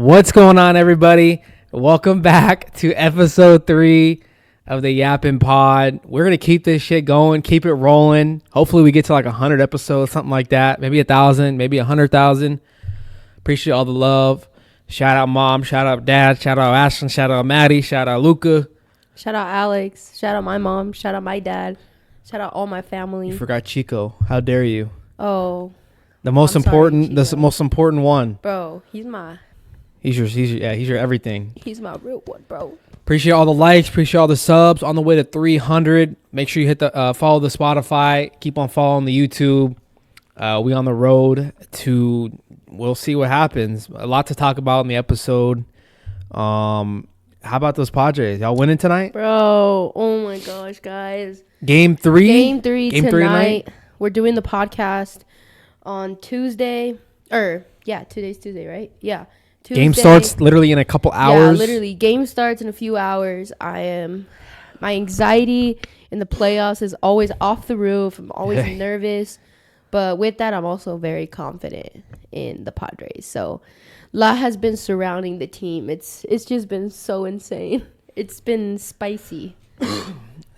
What's going on, everybody? Welcome back to episode 3 of the Yappin pod. We're going to keep this shit going, keep it rolling. Hopefully we get to like 100 episodes, something like that. Maybe 1,000, maybe 100,000. Appreciate all the love. Shout out mom, shout out dad, shout out Ashton, shout out Maddie, shout out Luca. Shout out Alex, shout out my mom, shout out my dad, shout out all my family. You forgot Chico. How dare you? Oh. The most I'm important, sorry, the most important one. Bro, he's your everything. He's my real one, bro. Appreciate all the likes. Appreciate all the subs. On the way to 300. Make sure you hit the follow the Spotify. Keep on following the YouTube. We on the road to. We'll see what happens. A lot to talk about in the episode. How about those Padres? Y'all winning tonight? Bro, oh my gosh, guys. Game 3. Game three tonight. Tonight? We're doing the podcast on Tuesday. Today's Tuesday, right? Yeah. Tuesday. Game starts literally in a couple hours. Yeah, literally. Game starts in a few hours. My anxiety in the playoffs is always off the roof. I'm always nervous. But with that, I'm also very confident in the Padres. So, a lot has been surrounding the team. It's just been so insane. It's been spicy.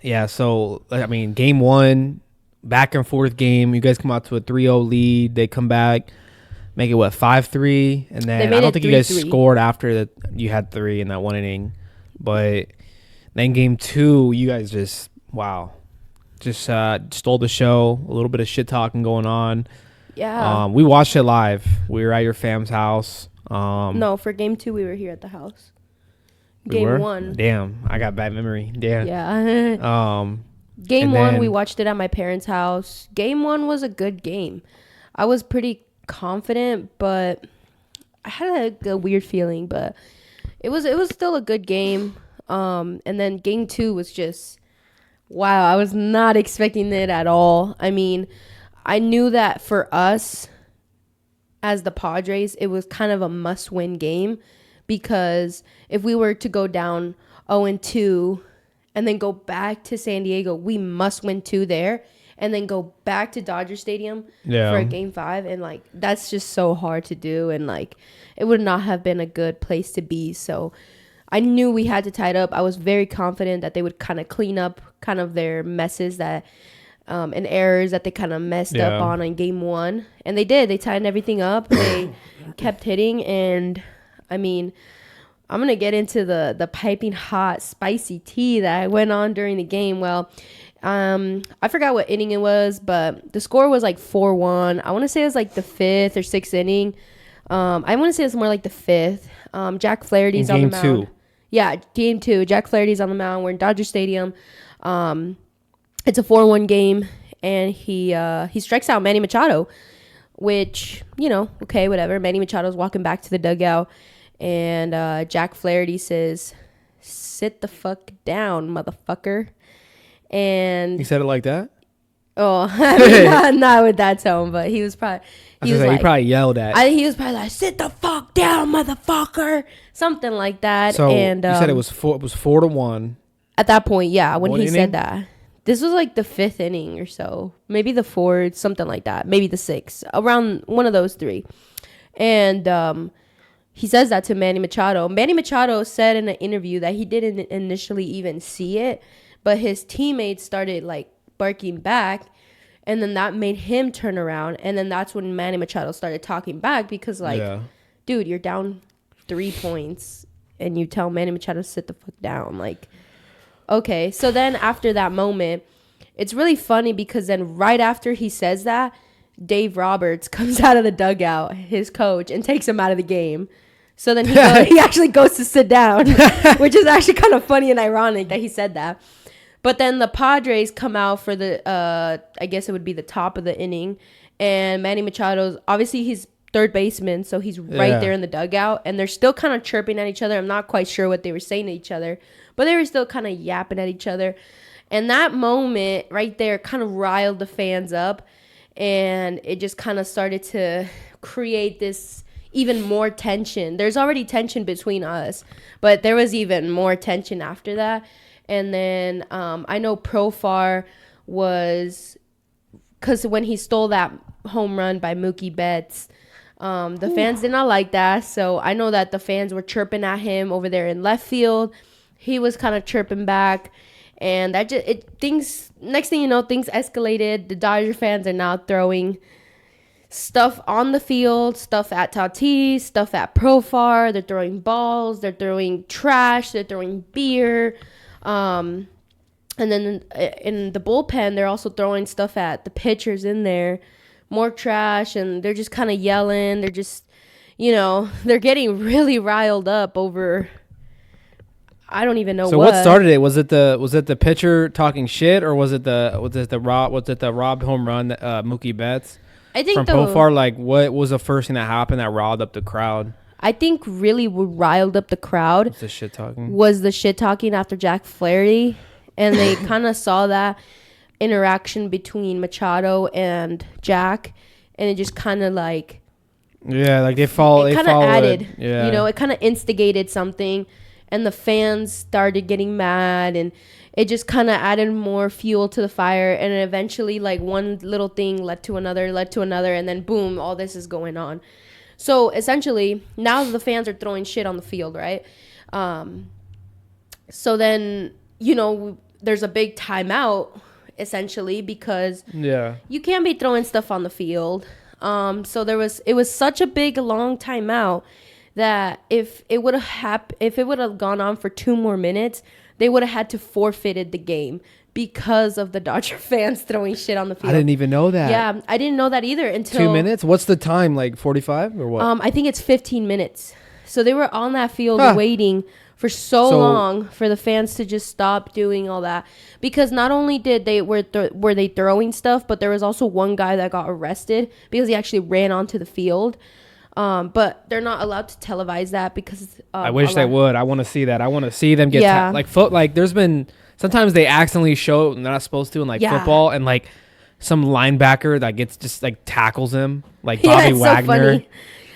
Yeah, so, I mean, game 1, back and forth game. You guys come out to a 3-0 lead. They come back. Make it, 5-3? And then I don't think you guys scored after that. You had 3 in that one inning. But then game 2, you guys just, wow. Just stole the show. A little bit of shit talking going on. Yeah. We watched it live. We were at your fam's house. No, for game 2, we were here at the house. Game 1. Damn, I got bad memory. Damn. Yeah. Game 1, we watched it at my parents' house. Game 1 was a good game. I was pretty confident, but I had a weird feeling, but it was still a good game. And then game 2 was just wow. I was not expecting it at all. I mean, I knew that for us as the Padres, it was kind of a must-win game, because if we were to go down 0-2 and then go back to San Diego, we must win 2 there. And then go back to Dodger Stadium for a game 5. And, like, that's just so hard to do. And, like, it would not have been a good place to be. So I knew we had to tie it up. I was very confident that they would kind of clean up kind of their messes that and errors that they kind of messed up on in game 1. And they did. They tightened everything up. They kept hitting. And, I mean, I'm going to get into the piping hot, spicy tea that went on during the game. Well, I forgot what inning it was, but the score was like 4-1. I want to say it was like the 5th or 6th inning. I want to say it's more like the 5th. Jack Flaherty's on the mound. Game 2. Yeah, game 2. Jack Flaherty's on the mound. We're in Dodger Stadium. It's a 4-1 game, and he strikes out Manny Machado, which, okay, whatever. Manny Machado's walking back to the dugout, and Jack Flaherty says, "Sit the fuck down, motherfucker." And he said it like that? Oh, I mean, not with that tone, but he was probably he probably yelled at. He was probably like, "Sit the fuck down, motherfucker," something like that. So and you said it was 4-1 at that point. Yeah, when he inning? said that, this was like the 5th inning or so, maybe the 4th, something like that, maybe the 6th, around one of those 3. And he says that to Manny Machado. Manny Machado said in an interview that he didn't initially even see it, but his teammates started like barking back, and then that made him turn around, and then that's when Manny Machado started talking back, because dude, you're down 3 points and you tell Manny Machado to sit the fuck down. Like, okay. So then after that moment, it's really funny, because then right after he says that, Dave Roberts comes out of the dugout, his coach, and takes him out of the game. So then he actually goes to sit down, which is actually kind of funny and ironic that he said that. But then the Padres come out for the, I guess it would be the top of the inning. And Manny Machado's, obviously he's third baseman, so he's right there in the dugout. And they're still kind of chirping at each other. I'm not quite sure what they were saying to each other, but they were still kind of yapping at each other. And that moment right there kind of riled the fans up. And it just kind of started to create this even more tension. There's already tension between us, but there was even more tension after that. And then I know Profar was, because when he stole that home run by Mookie Betts, The fans did not like that. So I know that the fans were chirping at him over there in left field. He was kind of chirping back. And that next thing you know, things escalated. The Dodger fans are now throwing stuff on the field, stuff at Tatis, stuff at Profar. They're throwing balls. They're throwing trash. They're throwing beer. And then in the bullpen, they're also throwing stuff at the pitchers in there. More trash, and they're just kind of yelling. They're just, they're getting really riled up over, I don't even know so what started it. Was it the pitcher talking shit, or was it the robbed home run Mookie Betts? I think from Profar. Like, what was the first thing that happened that riled up the crowd? I think really what riled up the crowd was the shit talking after Jack Flaherty, and they kind of saw that interaction between Machado and Jack, and it just kind of like they followed. It kind of added, it kind of instigated something, and the fans started getting mad, and it just kind of added more fuel to the fire, and eventually like one little thing led to another, and then boom, all this is going on. So essentially now the fans are throwing shit on the field, right? So then there's a big timeout essentially, because you can't be throwing stuff on the field. So it was such a big long timeout that if it would have gone on for 2 more minutes, they would have had to forfeited the game because of the Dodger fans throwing shit on the field. I didn't even know that. Yeah, I didn't know that either until 2 minutes. What's the time? Like 45 or what? I think it's 15 minutes. So they were on that field waiting for so long for the fans to just stop doing all that, because not only did were they throwing stuff, but there was also one guy that got arrested because he actually ran onto the field. But they're not allowed to televise that because I wish they would. I want to see that. I want to see them get like there's been sometimes they accidentally show and they're not supposed to in football, and like some linebacker that gets just like tackles him, like Bobby Wagner,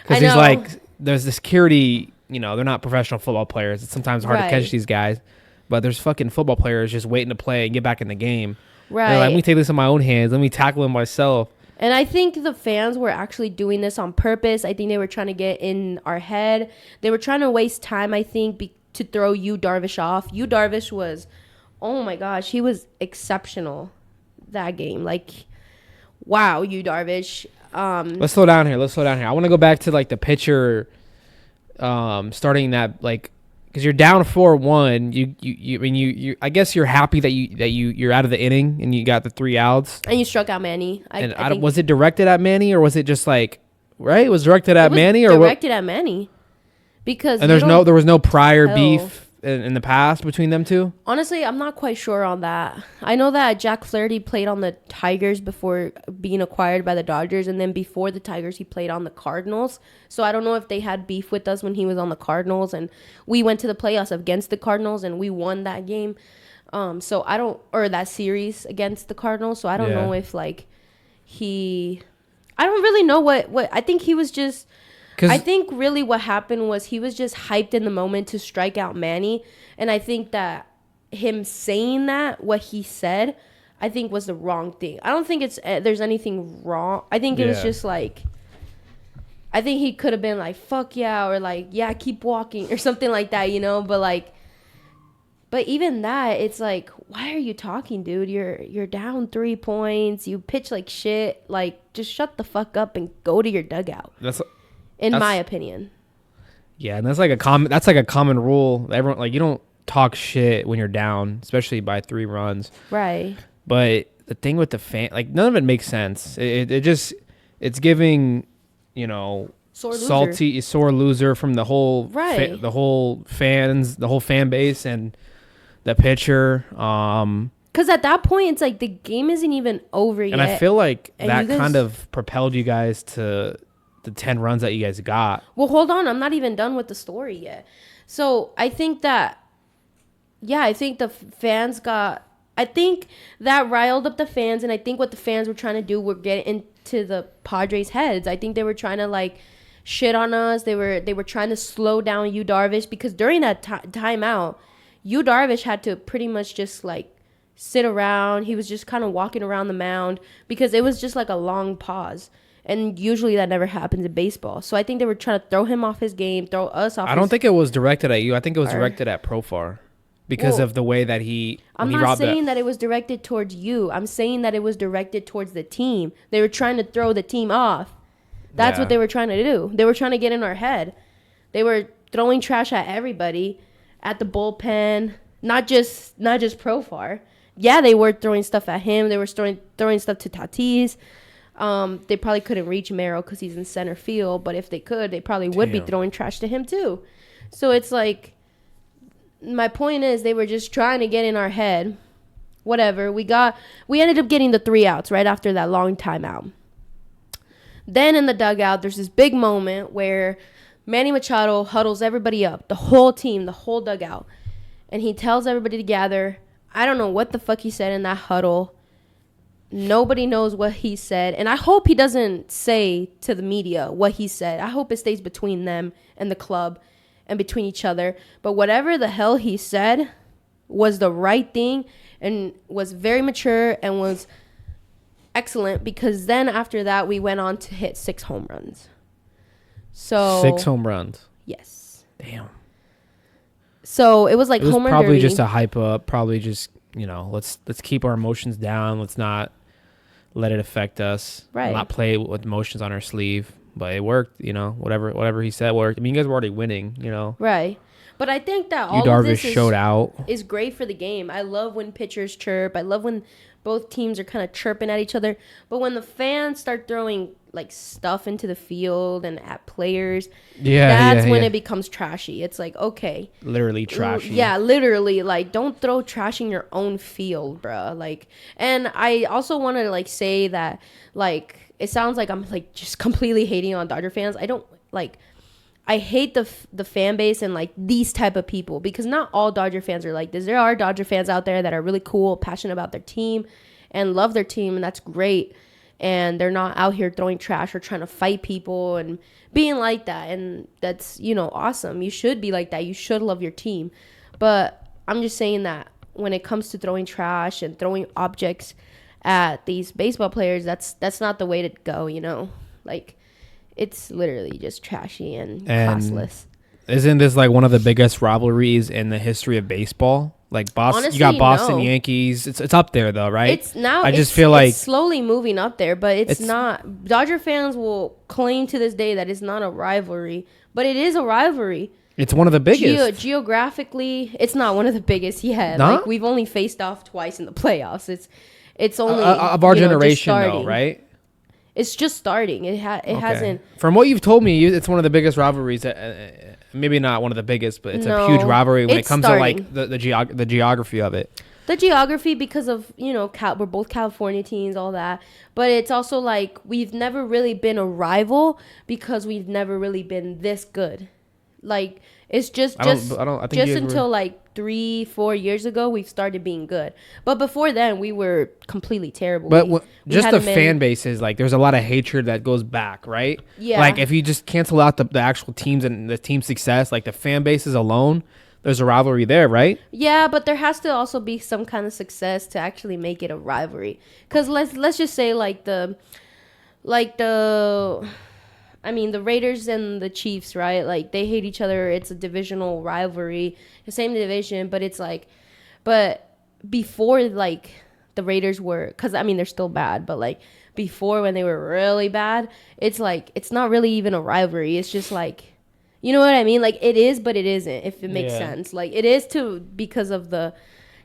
because he's like there's the security. They're not professional football players. It's sometimes hard to catch these guys. But there's fucking football players just waiting to play and get back in the game. Right. They're like, let me take this in my own hands. Let me tackle him myself. And I think the fans were actually doing this on purpose. I think they were trying to get in our head. They were trying to waste time, I think, to throw Yu Darvish off. Yu Darvish was, oh my gosh, he was exceptional that game. Like, wow, Yu Darvish. Let's slow down here. I want to go back to like the pitcher. Starting that, like, because you're down 4-1, you I guess you're happy that you're out of the inning and you got the 3 outs and you struck out Manny. I think, was it directed at Manny, or was it just like it was directed at Manny, or directed at Manny, because and there was no prior beef in the past between them two? Honestly, I'm not quite sure on that. I know that Jack Flaherty played on the Tigers before being acquired by the Dodgers, and then before the Tigers, he played on the Cardinals. So I don't know if they had beef with us when he was on the Cardinals, and we went to the playoffs against the Cardinals, and we won that game. So I don't, or that series against the Cardinals. So I don't know if I don't really know what I think he was just. I think really what happened was he was just hyped in the moment to strike out Manny. And I think that him saying that, what he said, I think was the wrong thing. I don't think there's anything wrong. I think it was just like, I think he could have been like, fuck yeah, or like, yeah, keep walking or something like that, But even that, it's like, why are you talking, dude? You're down 3 points. You pitch like shit. Like, just shut the fuck up and go to your dugout. In my opinion. Yeah, and that's like a common rule. Everyone, like, you don't talk shit when you're down, especially by 3 runs. Right. But the thing with the fan, like, none of it makes sense. It's giving, sore loser from the whole the whole fan base and the pitcher. Because at that point, it's like the game isn't even over yet. And I feel like that kind of propelled you guys to the 10 runs that you guys got. Well, hold on. I'm not even done with the story yet. So I think that, I think the fans I think that riled up the fans. And I think what the fans were trying to do were get into the Padres' heads. I think they were trying to like shit on us. They were trying to slow down Yu Darvish, because during that timeout, Yu Darvish had to pretty much just like sit around. He was just kind of walking around the mound because it was just like a long pause. And usually that never happens in baseball. So I think they were trying to throw him off his game, throw us off. I don't think it was directed at you. I think it was directed at Profar because of the way that I'm not saying that it was directed towards you. I'm saying that it was directed towards the team. They were trying to throw the team off. That's what they were trying to do. They were trying to get in our head. They were throwing trash at everybody, at the bullpen, not just Profar. Yeah, they were throwing stuff at him. They were throwing stuff to Tatis. They probably couldn't reach Merrill because he's in center field, but if they could, they probably would be throwing trash to him too. So it's like, my point is they were just trying to get in our head. Whatever. We ended up getting the 3 outs right after that long timeout. Then in the dugout, there's this big moment where Manny Machado huddles everybody up, the whole team, the whole dugout. And he tells everybody to gather. I don't know what the fuck he said in that huddle. Nobody knows what he said. And I hope he doesn't say to the media what he said. I hope it stays between them and the club and between each other. But whatever the hell he said was the right thing and was very mature and was excellent, because then after that we went on to hit 6 home runs. So 6 home runs. Yes. Damn. So it was like home run probably derby. just a hype up. Probably just, let's keep our emotions down. Let's not let it affect us. Right. Not play with emotions on our sleeve. But it worked. Whatever he said worked. I mean, you guys were already winning. Right. But I think that all Darvish of this showed out. Is great for the game. I love when pitchers chirp. I love when both teams are kind of chirping at each other. But when the fans start throwing like stuff into the field and at players, that's when it becomes trashy. It's like, okay, literally trashy. Yeah, literally, like, don't throw trash in your own field, bruh. Like, and I also want to like say that, like, it sounds like I'm like just completely hating on Dodger fans. I don't like. I hate the fan base and like these type of people, because not all Dodger fans are like this. There are Dodger fans out there that are really cool, passionate about their team and love their team, and that's great. And they're not out here throwing trash or trying to fight people and being like that. And that's, awesome. You should be like that. You should love your team. But I'm just saying that when it comes to throwing trash and throwing objects at these baseball players, that's not the way to go, Like, it's literally just trashy and classless. Isn't this like one of the biggest rivalries in the history of baseball? Like Boston, honestly, you got Boston Yankees. It's up there though, right? It's now. I just feel like it's slowly moving up there, but it's not. Dodger fans will claim to this day that it's not a rivalry, but it is a rivalry. It's one of the biggest. Geographically, it's not one of the biggest yet. Nah? Like, we've only faced off twice in the playoffs. It's only of our generation, though, right? It's just starting. It hasn't. From what you've told me, it's one of the biggest rivalries. Maybe not one of the biggest, but it's a huge rivalry when it comes to like the geography of it. The geography, because of we're both California teams, all that. But it's also like we've never really been a rival because we've never really been this good. Like, it's just until like 3-4 years ago we've started being good, but before then we were completely terrible. But just the fan bases, like, there's a lot of hatred that goes back, right? Yeah. Like, if you just cancel out the actual teams and the team success, like the fan bases alone, there's a rivalry there, right? Yeah, but there has to also be some kind of success to actually make it a rivalry. Because let's just say the Raiders and the Chiefs, right? Like, they hate each other. It's a divisional rivalry, the same division, but it's like, but before, like, the Raiders were, because they're still bad, but like before, when they were really bad, it's like, it's not really even a rivalry. It's just like, you know what I mean? Like, it is, but it isn't, if it makes sense. Like, it is because of the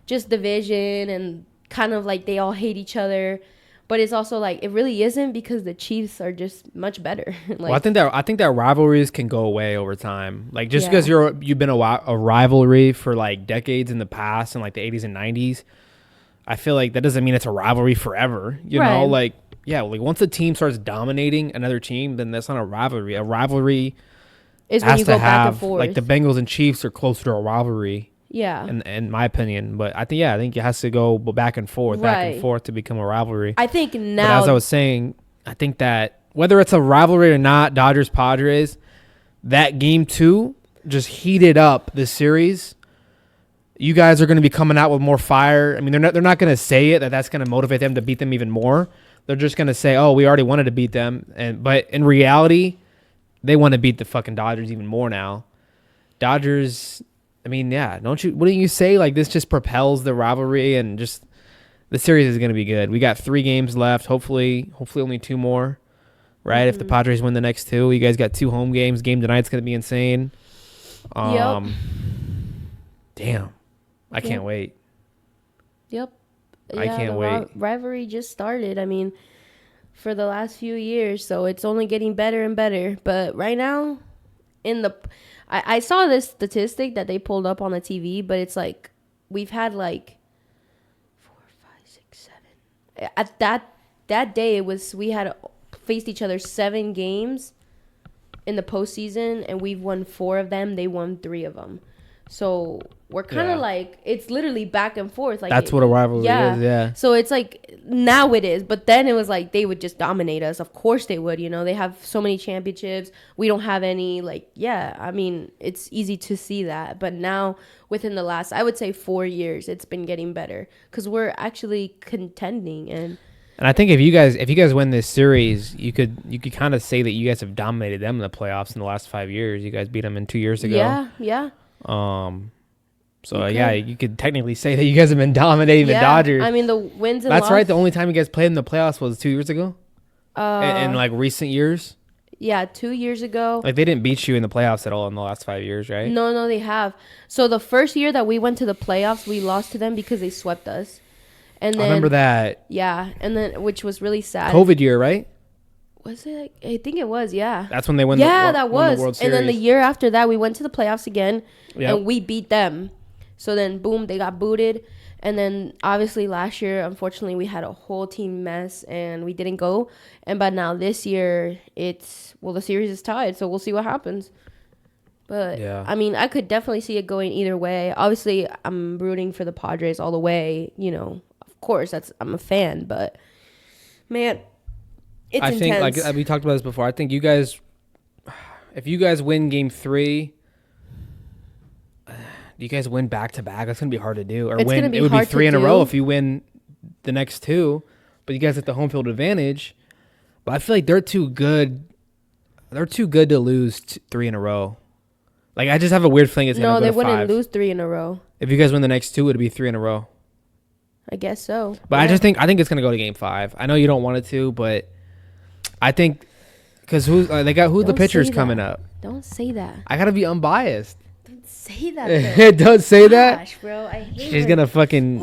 just division and kind of like they all hate each other. But it's also like, it really isn't, because the Chiefs are just much better. Like, well, I think that rivalries can go away over time. Like, just because you've been a rivalry for like decades in the past, in like the 80s and 90s, I feel like that doesn't mean it's a rivalry forever. You know, like, like once a team starts dominating another team, then that's not a rivalry. A rivalry is when you go back and forth. Like, the Bengals and Chiefs are closer to a rivalry. Yeah. In my opinion. But I think it has to go back and forth to become a rivalry. I think now. But as I was saying, I think that whether it's a rivalry or not, Dodgers Padres, that game 2 just heated up the series. You guys are going to be coming out with more fire. I mean, they're not going to say it, that's going to motivate them to beat them even more. they're just gonna say, "Oh, we already wanted to beat them," but in reality, they want to beat the fucking Dodgers even more now. Dodgers, I mean, yeah, wouldn't you say like this just propels the rivalry and just the series is gonna be good. We got 3 games left. Hopefully only 2 more. Right, if the Padres win the next 2, you guys got 2 home games. Game tonight's gonna be insane. Yep. Damn, I can't wait. Yep. I can't wait. Rivalry just started. I mean, for the last few years, so it's only getting better and better. But right now, I saw this statistic that they pulled up on the TV, but it's like we've had like 4, 5, 6, 7. At that day, we had faced each other 7 games in the postseason, and we've won 4 of them. They won 3 of them. So we're kind of like, it's literally back and forth. Like that's what a rivalry is. Yeah. So it's like now it is, but then it was like they would just dominate us. Of course they would. They have so many championships. We don't have any. Like, yeah. I mean, it's easy to see that. But now within the last, I would say 4 years, it's been getting better because we're actually contending and. And I think if you guys win this series, you could kind of say that you guys have dominated them in the playoffs in the last 5 years. You guys beat them in 2 years ago. Yeah. So you could technically say that you guys have been dominating the Dodgers. I mean, the wins and That's right. The only time you guys played in the playoffs was 2 years ago. In like recent years. Yeah, 2 years ago. Like they didn't beat you in the playoffs at all in the last 5 years, right? No, they have. So the first year that we went to the playoffs, we lost to them because they swept us. And then, I remember that. Yeah, and then which was really sad. COVID year, right? Was it? I think it was. Yeah. That's when they won. That won was. The World Series. And then the year after that, we went to the playoffs again, and we beat them. So then, boom, they got booted. And then obviously last year, unfortunately, we had a whole team mess and we didn't go. And but now this year, the series is tied, so we'll see what happens. But I mean, I could definitely see it going either way. Obviously, I'm rooting for the Padres all the way. Of course, I'm a fan, but man, it's intense. I think, like we talked about this before, I think you guys, if you guys win Game 3, do you guys win back to back? That's gonna be hard to do. Or it would be 3 in a row if you win the next 2, but you guys get the home field advantage. But I feel like they're too good. They're too good to lose 3 in a row. Like I just have a weird feeling it's gonna go to 5. No, they wouldn't lose 3 in a row. If you guys win the next 2, it'd be 3 in a row. I guess so. But I think it's gonna go to Game 5. I know you don't want it to, but I think because who's the pitchers coming up? Don't say that. I gotta be unbiased. Don't say that. It does say that. Gosh, bro, I hate. She's gonna fucking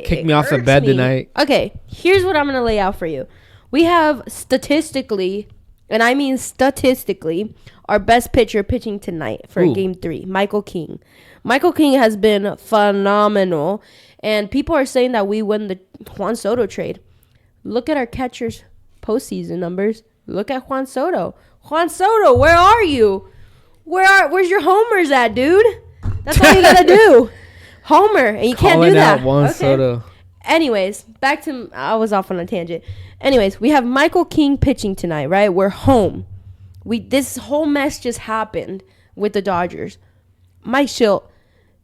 kick me off the bed tonight. Okay, here's what I'm gonna lay out for you. We have statistically, and I mean statistically, our best pitcher pitching tonight for Game 3, Michael King. Michael King has been phenomenal. And people are saying that we win the Juan Soto trade. Look at our catcher's postseason numbers. Look at Juan Soto. Juan Soto, where are you? Where's your homers at, dude? That's all you gotta do. Homer, and you can't do that. Juan Soto. Anyways, I was off on a tangent. Anyways, we have Michael King pitching tonight, right? We're home. This whole mess just happened with the Dodgers. Mike Schilt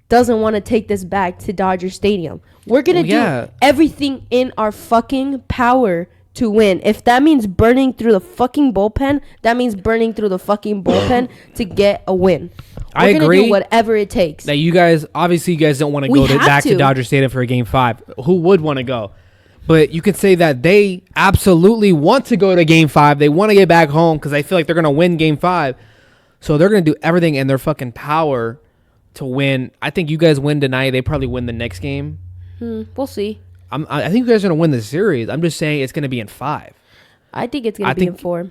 doesn't want to take this back to Dodger Stadium. We're going to do everything in our fucking power to win. If that means burning through the fucking bullpen, that means burning through the fucking bullpen to get a win. We're going to do whatever it takes. That you guys don't want to go back to Dodger Stadium for a Game 5. Who would want to go? But you could say that they absolutely want to go to Game 5. They want to get back home because they feel like they're going to win Game 5. So they're going to do everything in their fucking power to win. I think you guys win tonight. They probably win the next game. We'll see. I think you guys are going to win the series. I'm just saying it's going to be in 5. I think it's going to be in 4.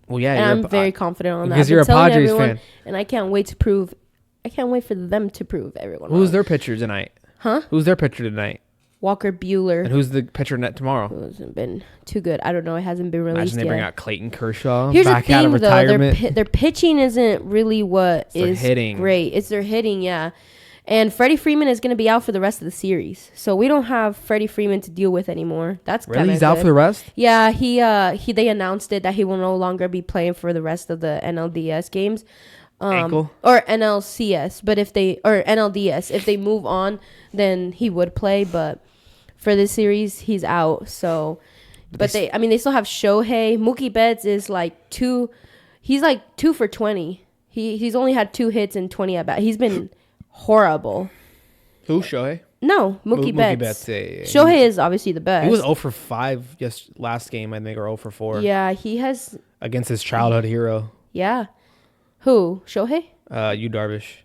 Well, yeah. And I'm very confident on that. Because you're a Padres fan. And I can't wait for them to prove everyone Who's their pitcher tonight? Huh? Who's their pitcher tonight? Walker Buehler. And who's the pitcher net tomorrow? Who hasn't been too good. I don't know. It hasn't been released yet. Imagine they bring out Clayton Kershaw Here's back the thing, out of retirement. Though, their pitching isn't really what is hitting. Great. It's their hitting, yeah. And Freddie Freeman is going to be out for the rest of the series. So we don't have Freddie Freeman to deal with anymore. That's really? He's out for the rest? Yeah, they announced it that he will no longer be playing for the rest of the NLDS games. Ankle? Or NLCS. Or NLDS. If they move on, then he would play. But for this series, he's out. So But they still have Shohei. Mookie Betts is like 2. He's like 2 for 20. He's only had 2 hits and 20 at bat. He's been horrible. Who, Shohei? No, Mookie Betts. Mookie Betts, yeah. Shohei is obviously the best. He was 0 for 5 just last game, I think, or 0 for 4. Yeah, he has. Against his childhood hero. Yeah. Who? Shohei? Yu Darvish.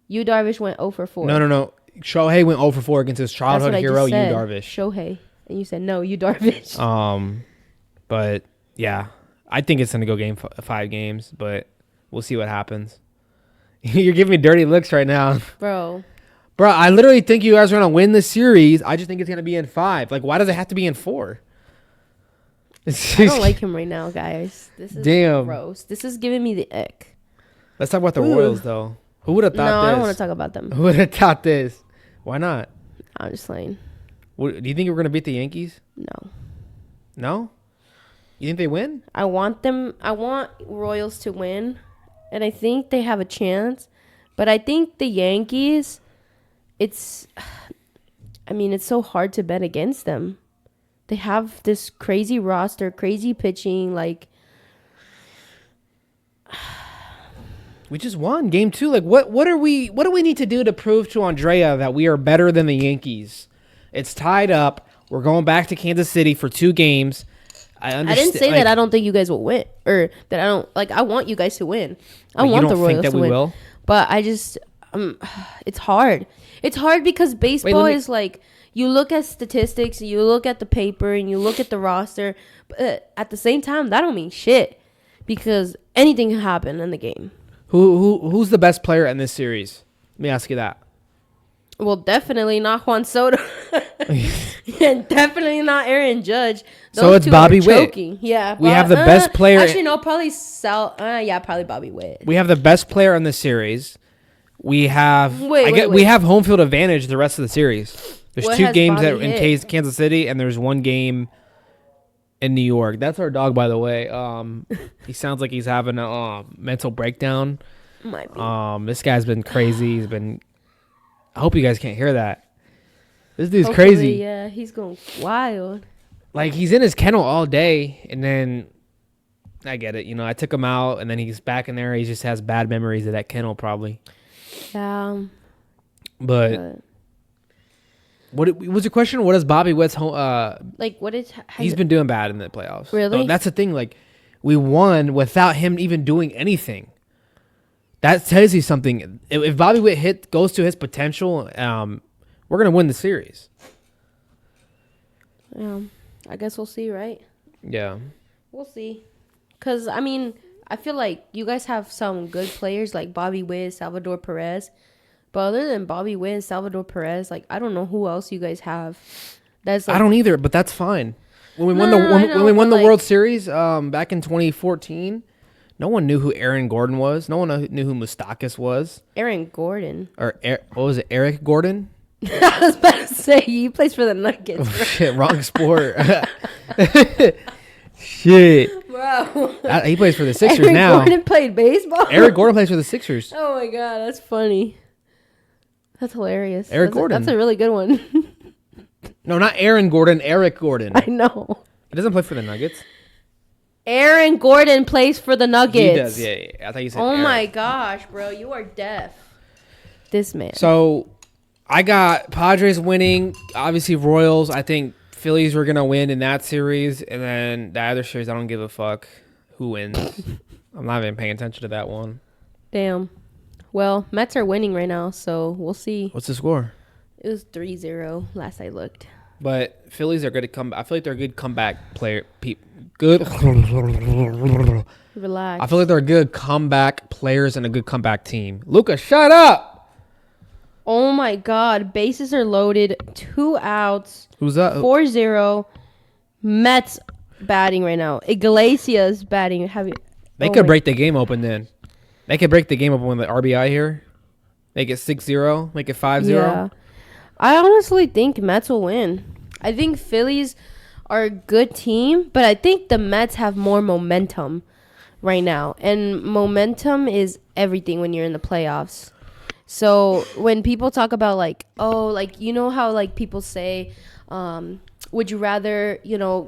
Yu Darvish went 0 for 4. No. Shohei went 0 for 4 against his childhood hero, Yu Darvish. Shohei. And you said, no, Yu Darvish. But, yeah. I think it's going to go game 5 games, but we'll see what happens. You're giving me dirty looks right now. Bro, I literally think you guys are going to win the series. I just think it's going to be in 5. Like, why does it have to be in 4? I don't like him right now, guys. This is gross. This is giving me the ick. Let's talk about the Royals, though. Who would have thought this? No, I don't want to talk about them. Who would have thought this? Why not? I'm just saying. Do you think we're going to beat the Yankees? No. No? You think they win? I want Royals to win, and I think they have a chance. But I think the Yankees, it's so hard to bet against them. They have this crazy roster, crazy pitching, like... We just won game 2. Like, what do we need to do to prove to Andrea that we are better than the Yankees? It's tied up. We're going back to Kansas City for 2 games. I didn't say that I don't think you guys will win, or that I don't like. I want you guys to win. I want the Royals to win. Will? But I just, it's hard. It's hard because baseball is like, you look at statistics, you look at the paper, and you look at the roster. But at the same time, that don't mean shit because anything can happen in the game. Who's the best player in this series? Let me ask you that. Well, definitely not Juan Soto. And definitely not Aaron Judge. Those so it's Bobby Witt. Yeah. We have the best player. Actually, no, probably probably Bobby Witt. We have the best player in the series. We have we have home field advantage the rest of the series. There's 2 games in Kansas City, and there's 1 game in New York. That's our dog, by the way. He sounds like he's having a mental breakdown. Might be. This guy's been crazy. I hope you guys can't hear that. This dude's crazy. Yeah, he's going wild. Like, he's in his kennel all day, and then I get it. You know, I took him out, and then he's back in there. He just has bad memories of that kennel, probably. Yeah. But what was your question? What is Bobby Witt's home? He's been doing bad in the playoffs. Really? So that's the thing. Like, we won without him even doing anything. That tells you something. If Bobby Witt goes to his potential, we're gonna win the series. Yeah, I guess we'll see, right? Yeah, we'll see. Cause I feel like you guys have some good players like Bobby Witt, Salvador Perez, but other than Bobby Witt and Salvador Perez, like I don't know who else you guys have. That's like, I don't either, but that's fine. When we won the World Series back in 2014. No one knew who Aaron Gordon was. No one knew who Moustakas was. Aaron Gordon. Or what was it? Eric Gordon? I was about to say, he plays for the Nuggets. Oh, shit, wrong sport. Shit. Bro. He plays for the Sixers now. Eric Gordon played baseball? Eric Gordon plays for the Sixers. Oh, my God. That's funny. That's hilarious. Eric Gordon. That's a really good one. No, not Aaron Gordon. Eric Gordon. I know. He doesn't play for the Nuggets. Aaron Gordon plays for the Nuggets. He does, yeah. I thought you said Oh Eric. my gosh, bro. You are deaf. This man. So, I got Padres winning. Obviously, Royals. I think Phillies were going to win in that series. And then the other series, I don't give a fuck who wins. I'm not even paying attention to that one. Damn. Well, Mets are winning right now, so we'll see. What's the score? It was 3-0 last I looked. But Phillies are good to come. I feel like they're a good comeback player. Good. Relax. I feel like they're good comeback players and a good comeback team. Luca, shut up. Oh my God. Bases are loaded. 2 outs. Who's that? 4-0. Mets batting right now. Iglesias batting. They could break the game open then. They could break the game open with the RBI here. Make it 6-0. Make it 5-0. Yeah. I honestly think Mets will win. I think Phillies are a good team, but I think the Mets have more momentum right now. And momentum is everything when you're in the playoffs. So when people talk about like, oh, like, you know how like people say, would you rather,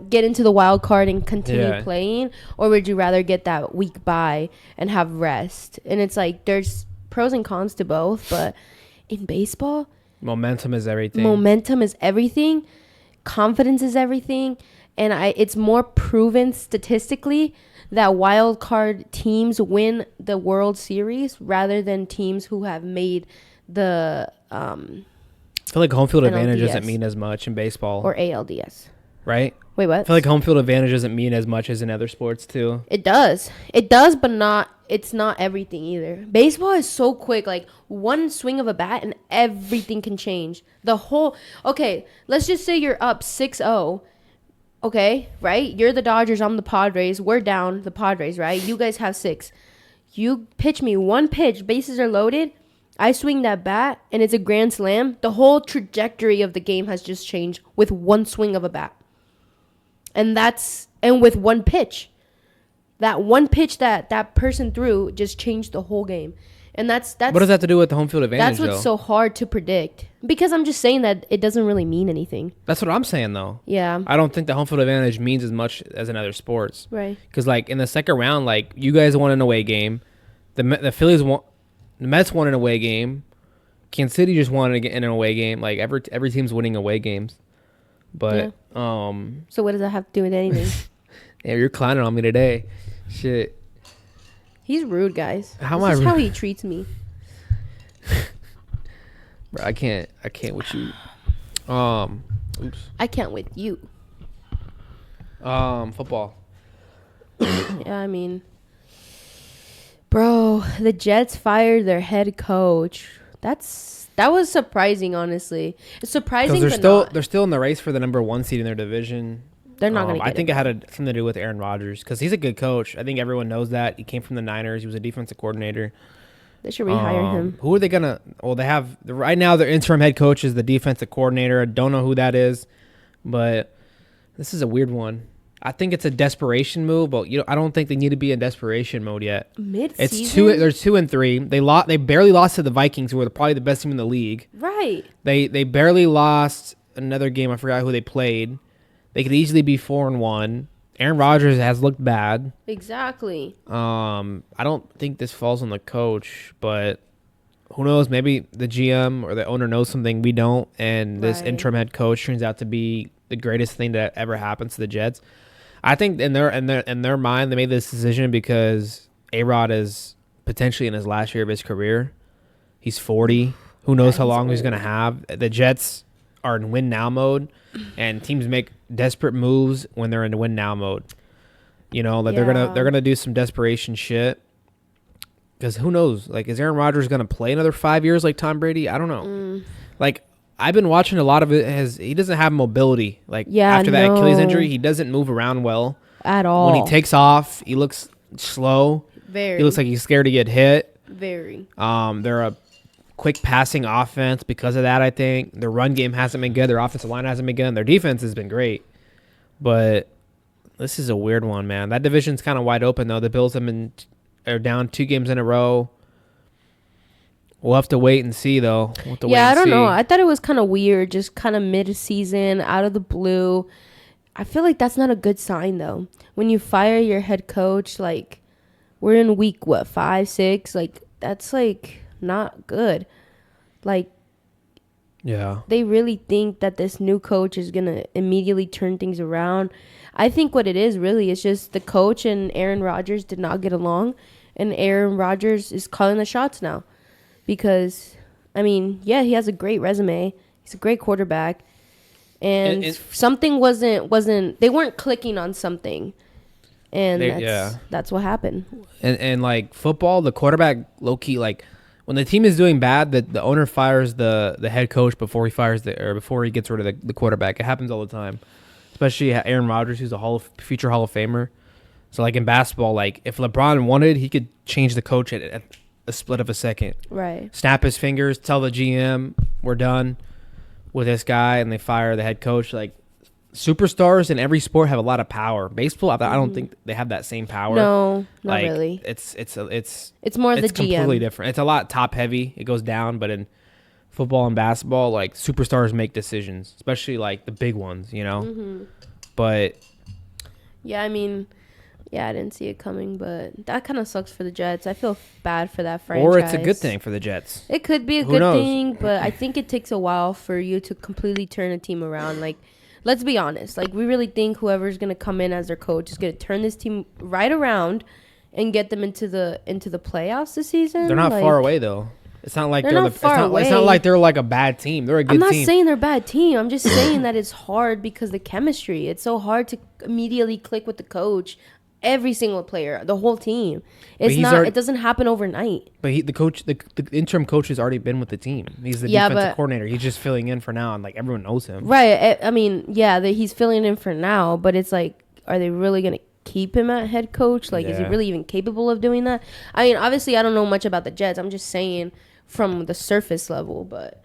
get into the wild card and continue playing, or would you rather get that week bye and have rest? And it's like there's pros and cons to both, but in baseball, momentum is everything. Confidence is everything. And it's more proven statistically that wild card teams win the World Series rather than teams who have made the I feel like home field NLDS. Advantage doesn't mean as much in baseball. Or ALDS. Right? Wait, what? I feel like home field advantage doesn't mean as much as in other sports too. It does, but it's not everything either. Baseball is so quick, like one swing of a bat and everything can change. Okay, let's just say you're up 6-0. Okay, right? You're the Dodgers, I'm the Padres. We're down the Padres, right? You guys have 6. You pitch me one pitch, bases are loaded. I swing that bat, and it's a grand slam. The whole trajectory of the game has just changed with one swing of a bat. And with one pitch. That one pitch that person threw just changed the whole game. And that's what does that have to do with the home field advantage? That's what's so hard to predict. Because I'm just saying that it doesn't really mean anything. That's what I'm saying, though. Yeah. I don't think the home field advantage means as much as in other sports. Right. Because, like, in the second round, like, you guys won an away game. The Phillies won. The Mets won an away game. Kansas City just won in an away game. Like, every team's winning away games. But, So what does that have to do with anything? Yeah, you're clowning on me today. Shit. He's rude, guys. How this is how he treats me. Bro, I can't with you. Oops. I can't with you. Football. Yeah, I mean, bro, the Jets fired their head coach. That was surprising, honestly. It's surprising, they're still in the race for the number 1 seed in their division. They're not going to get I think it had something to do with Aaron Rodgers because he's a good coach. I think everyone knows that. He came from the Niners. He was a defensive coordinator. They should rehire him. Who are they going to – well, they have – right now their interim head coach is the defensive coordinator. I don't know who that is, but this is a weird one. I think it's a desperation move, but I don't think they need to be in desperation mode yet. Mid-season? They're 2-3. They barely lost to the Vikings, who are probably the best team in the league. Right. They barely lost another game. I forgot who they played. They could easily be 4-1. Aaron Rodgers has looked bad. Exactly. I don't think this falls on the coach, but who knows? Maybe the GM or the owner knows something we don't, and this interim head coach turns out to be the greatest thing that ever happens to the Jets. I think in their mind, they made this decision because A-Rod is potentially in his last year of his career. He's 40. Who knows how long he's going to have? The Jets are in win now mode, and teams make desperate moves when they're in win now mode. They're gonna do some desperation shit. Because who knows? Like, is Aaron Rodgers gonna play another 5 years like Tom Brady? I don't know. Like, I've been watching a lot of it. He doesn't have mobility. Like, after that Achilles injury, he doesn't move around well at all. When he takes off, he looks slow. Very. He looks like he's scared to get hit. Very. They're a quick passing offense because of that, I think. Their run game hasn't been good. Their offensive line hasn't been good. And their defense has been great. But this is a weird one, man. That division's kind of wide open, though. The Bills are down 2 games in a row. We'll have to wait and see, though. I don't know. I thought it was kind of weird, just kind of mid-season, out of the blue. I feel like that's not a good sign, though. When you fire your head coach, like, we're in week, 5, 6? Like, that's, like, not good. Like, yeah, they really think that this new coach is going to immediately turn things around. I think what it is really is just the coach and Aaron Rodgers did not get along, and Aaron Rodgers is calling the shots now. Because, I mean, yeah, he has a great resume. He's a great quarterback. And something wasn't they weren't clicking on something. And that's what happened. And like football, the quarterback low-key, like when the team is doing bad, the owner fires the head coach before he gets rid of the quarterback. It happens all the time. Especially Aaron Rodgers, who's a future Hall of Famer. So like in basketball, like if LeBron wanted, he could change the coach at a split of a second. Right. Snap his fingers, tell the GM we're done with this guy, and they fire the head coach. Like superstars in every sport have a lot of power. Baseball, I don't think they have that same power. No, not really. It's more the GM. It's completely different. It's a lot top heavy. It goes down, but in football and basketball, like superstars make decisions, especially like the big ones, you know. Mm-hmm. But yeah, I mean, yeah, I didn't see it coming, but that kind of sucks for the Jets. I feel bad for that franchise. Or it's a good thing for the Jets. It could be a good thing, but I think it takes a while for you to completely turn a team around. Like, let's be honest. Like, we really think whoever's going to come in as their coach is going to turn this team right around and get them into the playoffs this season. They're not far away, though. It's not like they're not far away. It's not like they're like a bad team. They're a good team. I'm not saying they're a bad team. I'm just saying that it's hard because the chemistry. It's so hard to immediately click with the coach. Every single player, the whole team. It doesn't happen overnight. But the interim coach has already been with the team. He's the defensive coordinator. He's just filling in for now, and like everyone knows him. Right. I mean, yeah, he's filling in for now, but it's like, are they really gonna keep him at head coach? Like, is he really even capable of doing that? I mean, obviously, I don't know much about the Jets. I'm just saying from the surface level, but.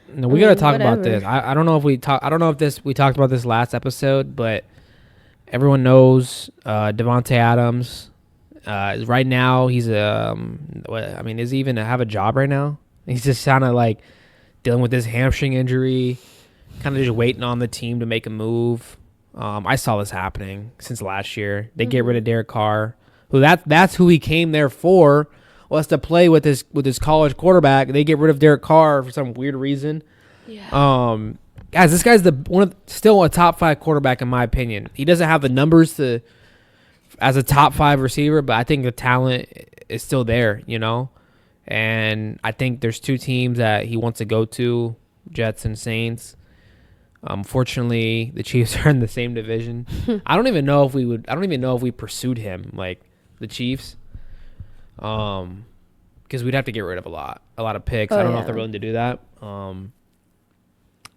No, we gotta talk about this. I don't know if we talked about this last episode, but. Everyone knows Devontae Adams. Right now, he's is he even have a job right now? He's just kind of like dealing with this hamstring injury, kind of just waiting on the team to make a move. I saw this happening since last year. They get rid of Derek Carr, who that's who he came there for, was to play with his college quarterback. They get rid of Derek Carr for some weird reason. Yeah. Guys, this guy's still a top 5 quarterback in my opinion. He doesn't have the numbers as a top 5 receiver, but I think the talent is still there, you know. And I think there's 2 teams that he wants to go to, Jets and Saints. Fortunately, the Chiefs are in the same division. I don't even know if we pursued him, like the Chiefs, because we'd have to get rid of a lot of picks. I don't know if they're willing to do that.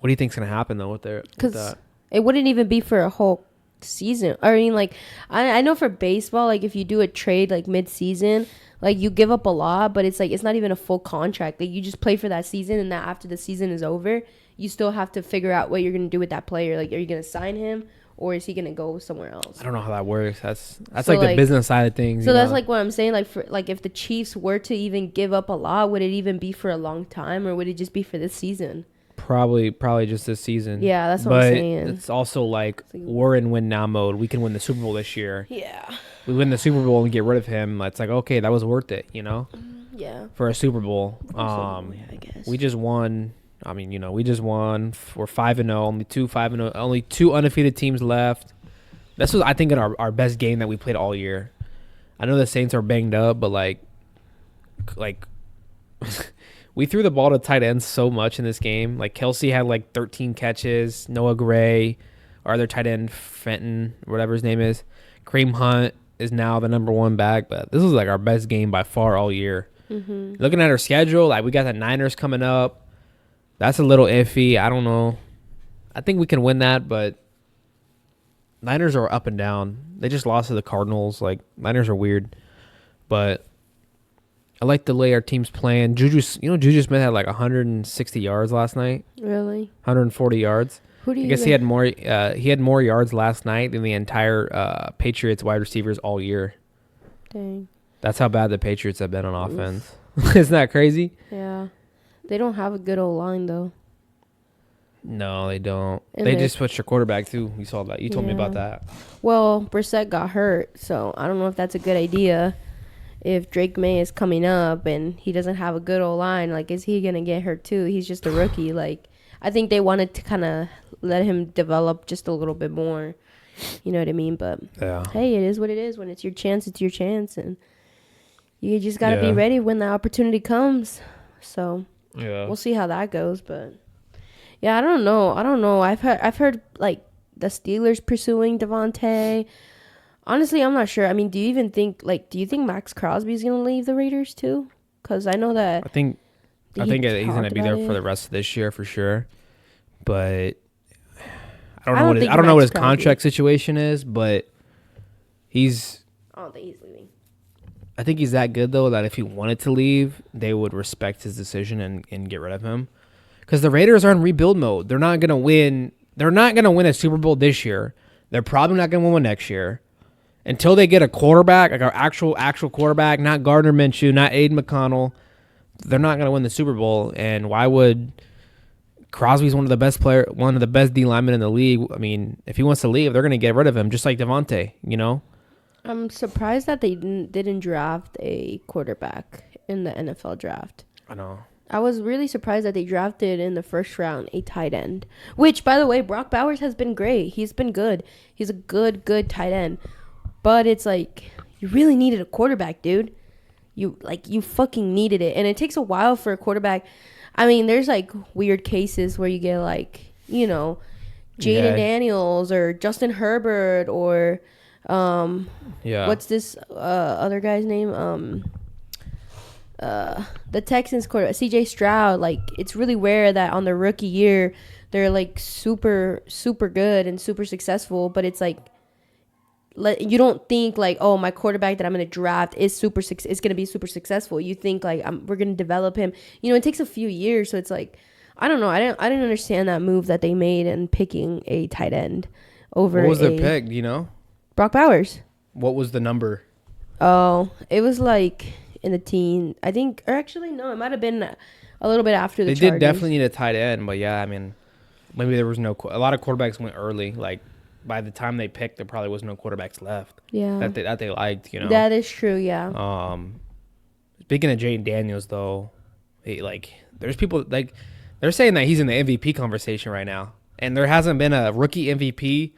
What do you think's gonna happen though with that? Because it wouldn't even be for a whole season. I mean, like I know for baseball, like if you do a trade like mid-season, like you give up a lot, but it's like it's not even a full contract. Like you just play for that season, and that after the season is over, you still have to figure out what you're gonna do with that player. Like, are you gonna sign him, or is he gonna go somewhere else? I don't know how that works. That's so like the business side of things. So that's like what I'm saying. Like if the Chiefs were to even give up a lot, would it even be for a long time, or would it just be for this season? Probably just this season. Yeah, that's what I'm saying. But it's also like we're in win now mode. We can win the Super Bowl this year. Yeah. We win the Super Bowl and get rid of him. It's like, okay, that was worth it, you know? Yeah. For a Super Bowl. I guess. We just won. I mean, you know, we just won. We're 5-0. Only 2 undefeated teams left. This was, I think, in our best game that we played all year. I know the Saints are banged up, but like we threw the ball to tight ends so much in this game. Like Kelsey had like 13 catches. Noah Gray, our other tight end, Fenton, whatever his name is. Kareem Hunt is now the number 1 back. But this was like our best game by far all year. Mm-hmm. Looking at our schedule, like we got the Niners coming up. That's a little iffy. I don't know. I think we can win that, but Niners are up and down. They just lost to the Cardinals. Like Niners are weird, but I like the way our team's playing. Juju Smith had like 160 yards last night. Really? 140 yards. Who do you? I guess he had more. He had more yards last night than the entire Patriots wide receivers all year. Dang. That's how bad the Patriots have been on offense. Isn't that crazy? Yeah. They don't have a good old line though. No, they don't. And they just switched their quarterback too. You saw that. You told me about that. Well, Brissett got hurt, so I don't know if that's a good idea. If Drake May is coming up and he doesn't have a good old line, like, is he gonna get hurt too? He's just a rookie. Like, I think they wanted to kind of let him develop just a little bit more. You know what I mean? But hey, it is what it is. When it's your chance, it's your chance, and you just gotta be ready when the opportunity comes. So we'll see how that goes. But yeah, I don't know. I've heard like the Steelers pursuing Devontae. Honestly, I'm not sure. I mean, do you think Max Crosby's going to leave the Raiders too? Because I know that. I think he's going to be there for the rest of this year for sure. But I don't know what his contract situation is, but I don't think he's leaving. I think he's that good though that if he wanted to leave, they would respect his decision and get rid of him. Because the Raiders are in rebuild mode. They're not going to win. They're not going to win a Super Bowl this year. They're probably not going to win one next year. Until they get a quarterback, like an actual quarterback, not Gardner Minshew, not Aiden McConnell, they're not going to win the Super Bowl. And why would Crosby's one of the best D linemen in the league? I mean, if he wants to leave, they're going to get rid of him, just like Devontae, you know? I'm surprised that they didn't draft a quarterback in the NFL draft. I know. I was really surprised that they drafted in the first round a tight end. Which, by the way, Brock Bowers has been great. He's been good. He's a good tight end. But it's like, you really needed a quarterback, dude. You fucking needed it. And it takes a while for a quarterback. I mean, there's like weird cases where you get like, you know, Jaden Daniels or Justin Herbert or what's this other guy's name? The Texans quarterback, CJ Stroud. Like, it's really rare that on their rookie year they're like super good and super successful, but it's like you don't think like, oh, my quarterback that I'm going to draft is going to be super successful. You think like we're going to develop him. You know, it takes a few years, so it's like, I don't know. I didn't understand that move that they made in picking a tight end over. What was their pick? Do you know? Brock Bowers. What was the number? Oh, it was like in the teen, I think, or actually no, it might have been a little bit after the Chargers. They did definitely need a tight end, but yeah, I mean, maybe there was a lot of quarterbacks went early. Like, by the time they picked, there probably was no quarterbacks left. Yeah, that they liked, you know. That is true. Yeah. Speaking of Jaden Daniels, though, there's people like they're saying that he's in the MVP conversation right now, and there hasn't been a rookie MVP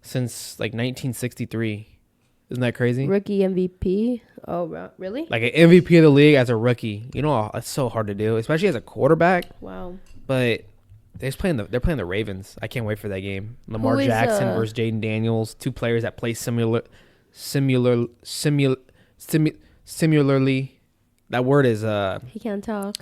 since like 1963. Isn't that crazy? Rookie MVP? Oh, really? Like an MVP of the league as a rookie. You know, it's so hard to do, especially as a quarterback. Wow. But they're playing the Ravens. I can't wait for that game. Lamar Jackson versus Jaden Daniels, two players that play similarly. That word is he can't talk.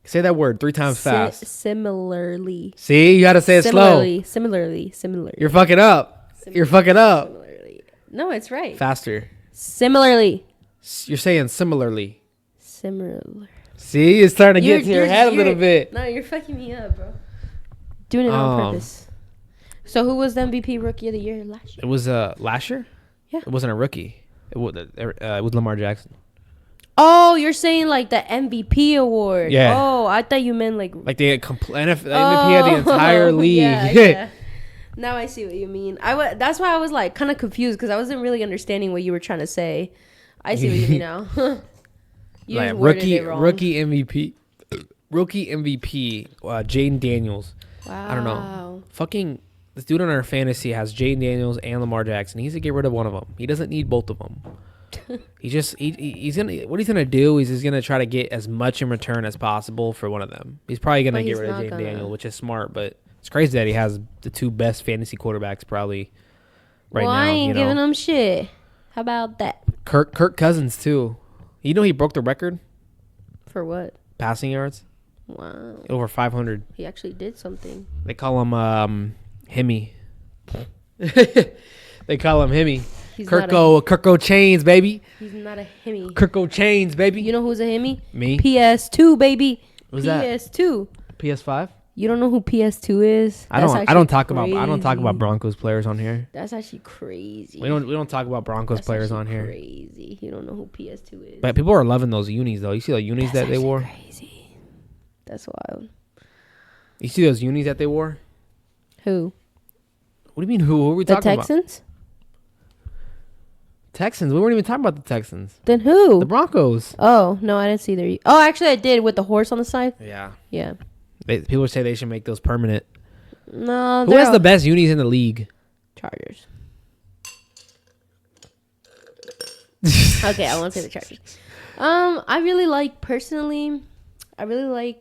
Say that word 3 times fast. Similarly. See, you got to say it slow. Similarly. You're fucking up. Similarly. No, it's right. Faster. Similarly. You're saying similarly. Similar. See, it's starting to get to your head a little bit. No, you're fucking me up, bro. Doing it on purpose. So who was the MVP rookie of the year last year? It was last year? Yeah. It wasn't a rookie. It was Lamar Jackson. Oh, you're saying like the MVP award. Yeah. Oh, I thought you meant like the MVP of the entire league. Yeah. Now I see what you mean. That's why I was like kind of confused because I wasn't really understanding what you were trying to say. I see what you mean now. You like rookie MVP, Jaden Daniels. Wow. I don't know. Fucking this dude on our fantasy has Jaden Daniels and Lamar Jackson. He needs to get rid of one of them. He doesn't need both of them. He's gonna do is he's gonna try to get as much in return as possible for one of them. He's probably gonna get rid of Jaden Daniels, which is smart, but it's crazy that he has the two best fantasy quarterbacks probably right now. I ain't giving him shit. How about that? Kirk Cousins too. You know he broke the record for what? Passing yards. Wow. Over 500. He actually did something. They call him Hemi. They call him Hemi. Kirko Chains, baby. He's not a Hemi. Kirko Chains, baby. You know who's a Hemi? Me. PS2, baby. Who's that? PS2. PS5? You don't know who PS2 is? I don't talk about Broncos players on here. That's actually crazy. We don't talk about Broncos players on here. Crazy. You don't know who PS2 is. But people are loving those unis though. You see the unis that they wore? Crazy. That's wild. You see those unis that they wore? Who? What do you mean who? Who are we talking about? The Texans? Texans? We weren't even talking about the Texans. Then who? The Broncos. Oh, no, I didn't see their... Oh, actually I did with the horse on the side. Yeah. Yeah. People say they should make those permanent. No. Who has the best unis in the league? Chargers. Okay, I won't say the Chargers. I really like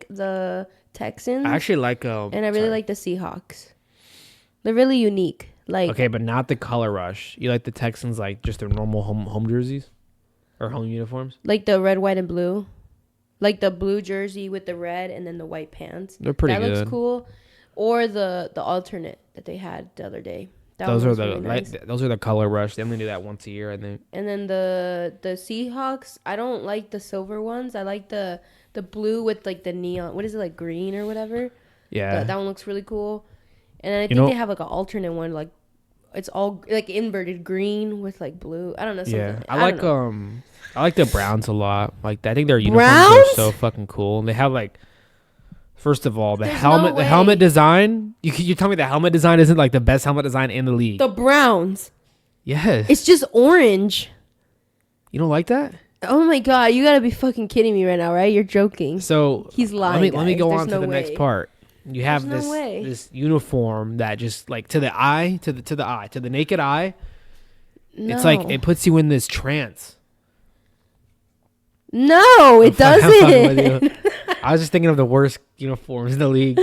the Texans. I actually like and I really like the Seahawks. They're really unique. Like, okay, but not the color rush. You like the Texans like just their normal home jerseys or home uniforms? Like the red, white, and blue. Like the blue jersey with the red and then the white pants. They're pretty good. That looks cool. Or the alternate that they had the other day. Those are the color rush. They only do that once a year, I think. And then the Seahawks, I don't like the silver ones. I like the blue with like the neon. What is it, like green or whatever? Yeah. That one looks really cool. And then I think they have like an alternate one, like it's all like inverted green with like blue. I don't know. Yeah, I like the Browns a lot. Like I think their uniforms Browns? are so fucking cool. And they have like, first of all, the helmet design. You tell me the helmet design isn't like the best helmet design in the league. The Browns. Yes. It's just orange. You don't like that? Oh my god, you gotta be fucking kidding me right now, right? You're joking. So he's lying. Let me go on to the next part. You have this uniform that just like to the naked eye, it's like it puts you in this trance. No, it doesn't. I was just thinking of the worst uniforms in the league.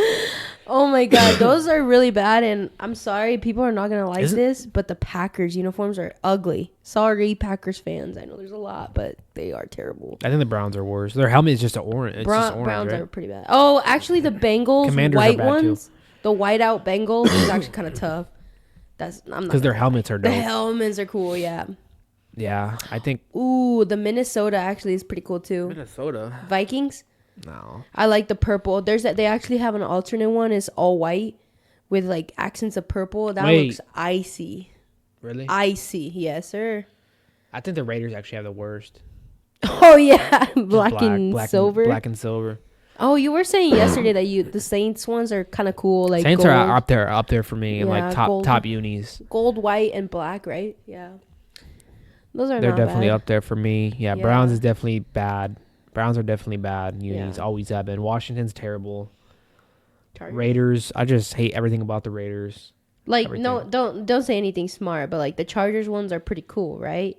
Oh my god, those are really bad, and I'm sorry, people are not gonna like this, but the Packers uniforms are ugly. Sorry, Packers fans. I know there's a lot, but they are terrible. I think the Browns are worse. Their helmet is just orange. Browns are pretty bad. Oh, actually, the Bengals white ones, the whiteout Bengals is actually kind of tough. I'm not because their helmets are dope. The helmets are cool, yeah. Yeah, I think. Ooh, the Minnesota actually is pretty cool too. Minnesota Vikings. No, I like the purple. They actually have an alternate one. It's all white with like accents of purple. That looks icy. Really? Icy, yes, sir. I think the Raiders actually have the worst. Oh yeah, black and silver. Black and silver. Oh, you were saying yesterday that the Saints ones are kind of cool. Like Saints gold. are up there for me, and like top unis. Gold, white, and black, right? Yeah. They're definitely up there for me. Yeah, Browns is definitely bad. Browns are definitely bad. Unis always have been. Washington's terrible. Raiders, I just hate everything about the Raiders. Like everything. No, don't say anything smart, but like the Chargers ones are pretty cool, right?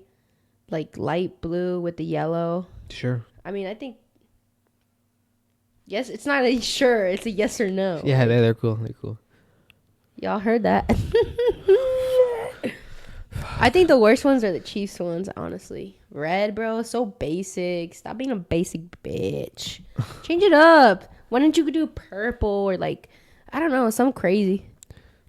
Like light blue with the yellow. Sure. I mean, I think. Yes, it's not a sure. It's a yes or no. Yeah, they're cool. They're cool. Y'all heard that? I think the worst ones are the Chiefs ones, honestly. Red, bro, so basic. Stop being a basic bitch. Change it up. Why don't you do purple or like, I don't know, something crazy.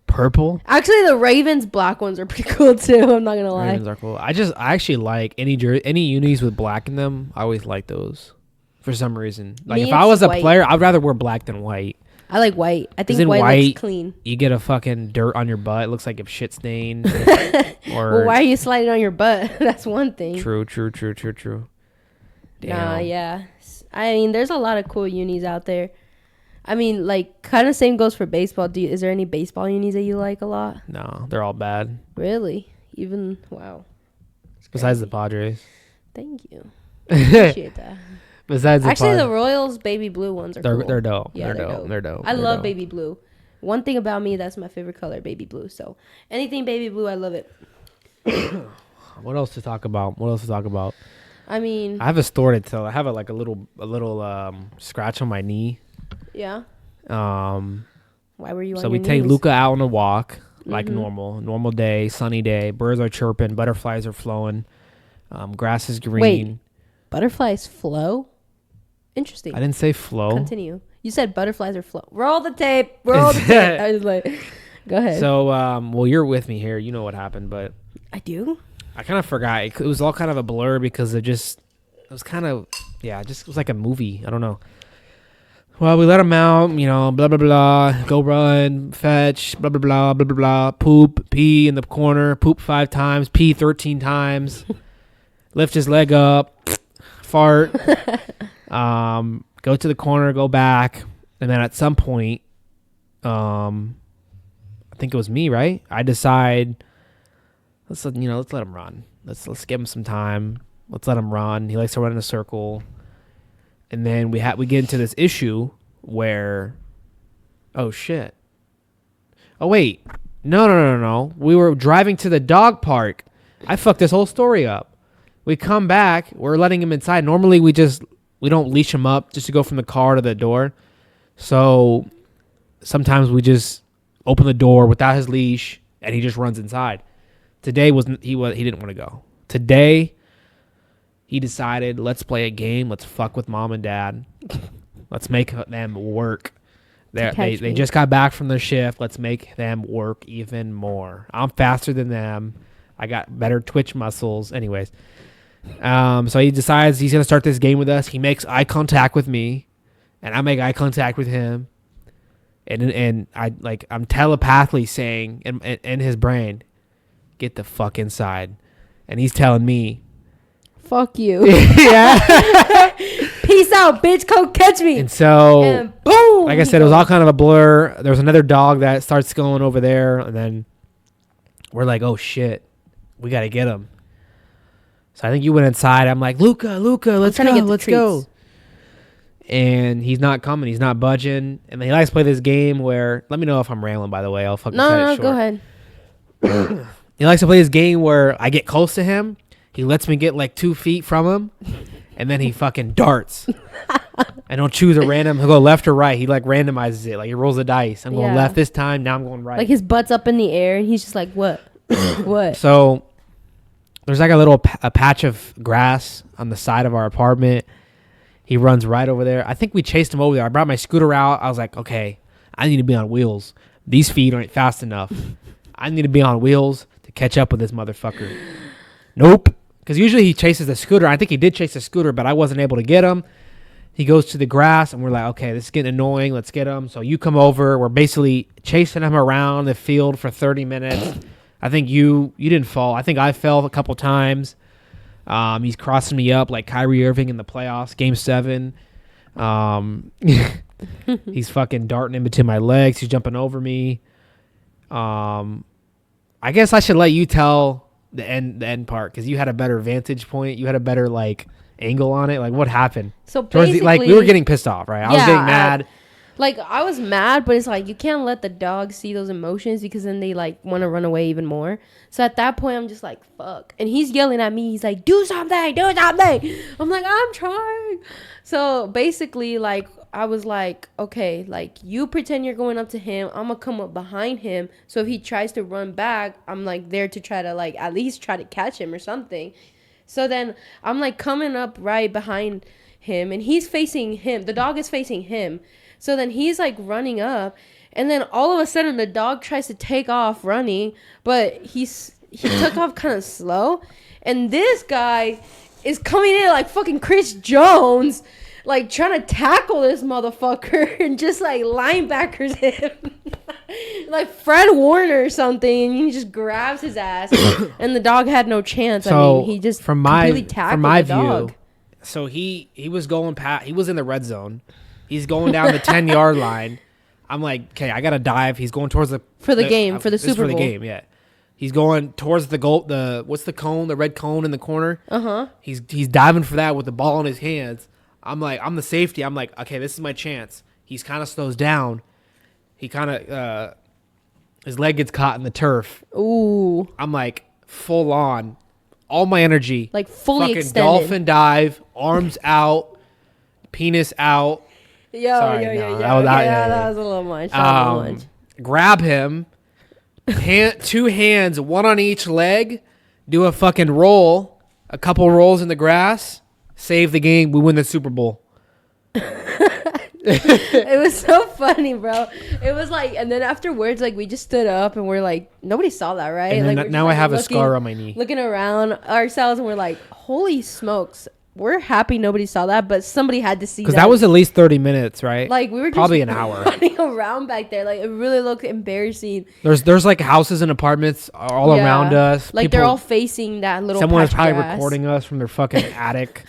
Purple? Actually, the Ravens black ones are pretty cool too. I'm not gonna lie. Ravens are cool. I actually like any unis with black in them. I always like those for some reason. Like if I was a player, I'd rather wear black than white. I like white. I think white looks clean. You get a fucking dirt on your butt. It looks like a shit stain. Well, why are you sliding on your butt? That's one thing. True. Damn. Nah, yeah. I mean, there's a lot of cool unis out there. I mean, like, kind of same goes for baseball. Is there any baseball unis that you like a lot? No, they're all bad. Really? Even, wow. Besides the Padres. Thank you. Appreciate that. Besides the Royals baby blue ones are cool. They're dope. Yeah, they're dope. I love baby blue. One thing about me, that's my favorite color, baby blue. So anything baby blue, I love it. What else to talk about? I mean, I have a story to tell. I have a little scratch on my knee. Yeah. Why were you on So your we knees? take Luca out on a walk, like normal day, sunny day. Birds are chirping, butterflies are flowing, grass is green. Wait, butterflies flow? Interesting. I didn't say flow. Continue. You said butterflies are flow. Roll the tape. I was like, go ahead. So, well, you're with me here. You know what happened, but I do. I kind of forgot. It was all kind of a blur because it was kind of, it was like a movie. I don't know. Well, we let him out, blah, blah, blah, go run, fetch, blah, blah, blah, blah, blah, blah, poop, pee in the corner, poop 5 times, pee 13 times, lift his leg up, fart, go to the corner, go back, and then at some point, I think it was me, right? I decide, let's let him run. Let's give him some time. Let's let him run. He likes to run in a circle. And then we get into this issue where, oh shit. Oh wait, no. We were driving to the dog park. I fucked this whole story up. We come back. We're letting him inside. Normally we don't leash him up just to go from the car to the door. So sometimes we just open the door without his leash and he just runs inside. Today he didn't want to go. Today he decided, let's play a game. Let's fuck with mom and dad. Let's make them work. They just got back from their shift. Let's make them work even more. I'm faster than them. I got better twitch muscles. Anyways, so he decides he's gonna start this game with us. He makes eye contact with me, and I make eye contact with him. And I'm telepathically saying in his brain, get the fuck inside. And he's telling me, fuck you. Yeah. Peace out, bitch. Come catch me. And so, and boom. Like I said, it was all kind of a blur. There was another dog that starts going over there. And then we're like, oh, shit. We got to get him. So I think you went inside. I'm like, Luca, let's go. And he's not coming. He's not budging. And then he likes to play this game where, let me know if I'm rambling, by the way. I'll fucking cut it short. Go ahead. He likes to play this game where I get close to him. He lets me get like 2 feet from him. And then he fucking darts. I don't choose a random. He'll go left or right. He like randomizes it. Like he rolls the dice. I'm going left this time. Now I'm going right. Like his butt's up in the air. And he's just like, what? What? So there's like a patch of grass on the side of our apartment. He runs right over there. I think we chased him over there. I brought my scooter out. I was like, okay, I need to be on wheels. These feet aren't fast enough. I need to be on wheels to catch up with this motherfucker. Nope. Because usually he chases the scooter. I think he did chase the scooter, but I wasn't able to get him. He goes to the grass, and we're like, okay, this is getting annoying. Let's get him. So you come over. We're basically chasing him around the field for 30 minutes. I think you didn't fall. I think I fell a couple times. He's crossing me up like Kyrie Irving in the playoffs, Game 7. He's fucking darting in between my legs. He's jumping over me. I guess I should let you tell the end part because you had a better vantage point. You had a better like angle on it. Like what happened? So basically, we were getting pissed off, right? I was getting mad. I was mad, but it's like you can't let the dog see those emotions because then they like want to run away even more. So at that point, I'm just like, fuck. And he's yelling at me. He's like, do something. I'm like, I'm trying. So basically, like, I was like, okay, like you pretend you're going up to him. I'm going to come up behind him. So if he tries to run back, I'm like there to try to like at least try to catch him or something. So then I'm like coming up right behind him and he's facing him. The dog is facing him. So then he's like running up, and then all of a sudden the dog tries to take off running, but he took off kind of slow, and this guy is coming in like fucking Chris Jones, like trying to tackle this motherfucker and just like linebackers him, like Fred Warner or something, and he just grabs his ass, and the dog had no chance. So I mean, he just completely tackled the dog. So he was going past. He was in the red zone. He's going down the 10-yard line. I'm like, okay, I gotta dive. He's going towards the Super Bowl. For the game, yeah. He's going towards the goal. What's the cone? The red cone in the corner. He's diving for that with the ball in his hands. I'm like, I'm the safety. I'm like, okay, this is my chance. He's kind of slows down. He kind of his leg gets caught in the turf. Ooh. I'm like full on, all my energy, like fully fucking extended. dolphin dive, arms out, penis out. That was a little much. Grab him, two hands, one on each leg, do a fucking roll, a couple rolls in the grass, save the game, we win the Super Bowl. It was so funny, bro. It was like, and then afterwards, like we just stood up and we're like, nobody saw that, right? And like now I have a scar on my knee. Looking around ourselves, and we're like, holy smokes. We're happy nobody saw that, but somebody had to see that. Because that was at least 30 minutes, right? Like we were just probably an hour running around back there. Like it really looked embarrassing. There's like houses and apartments all around us. Like they're all facing that little. Someone was probably grass. recording us from their fucking attic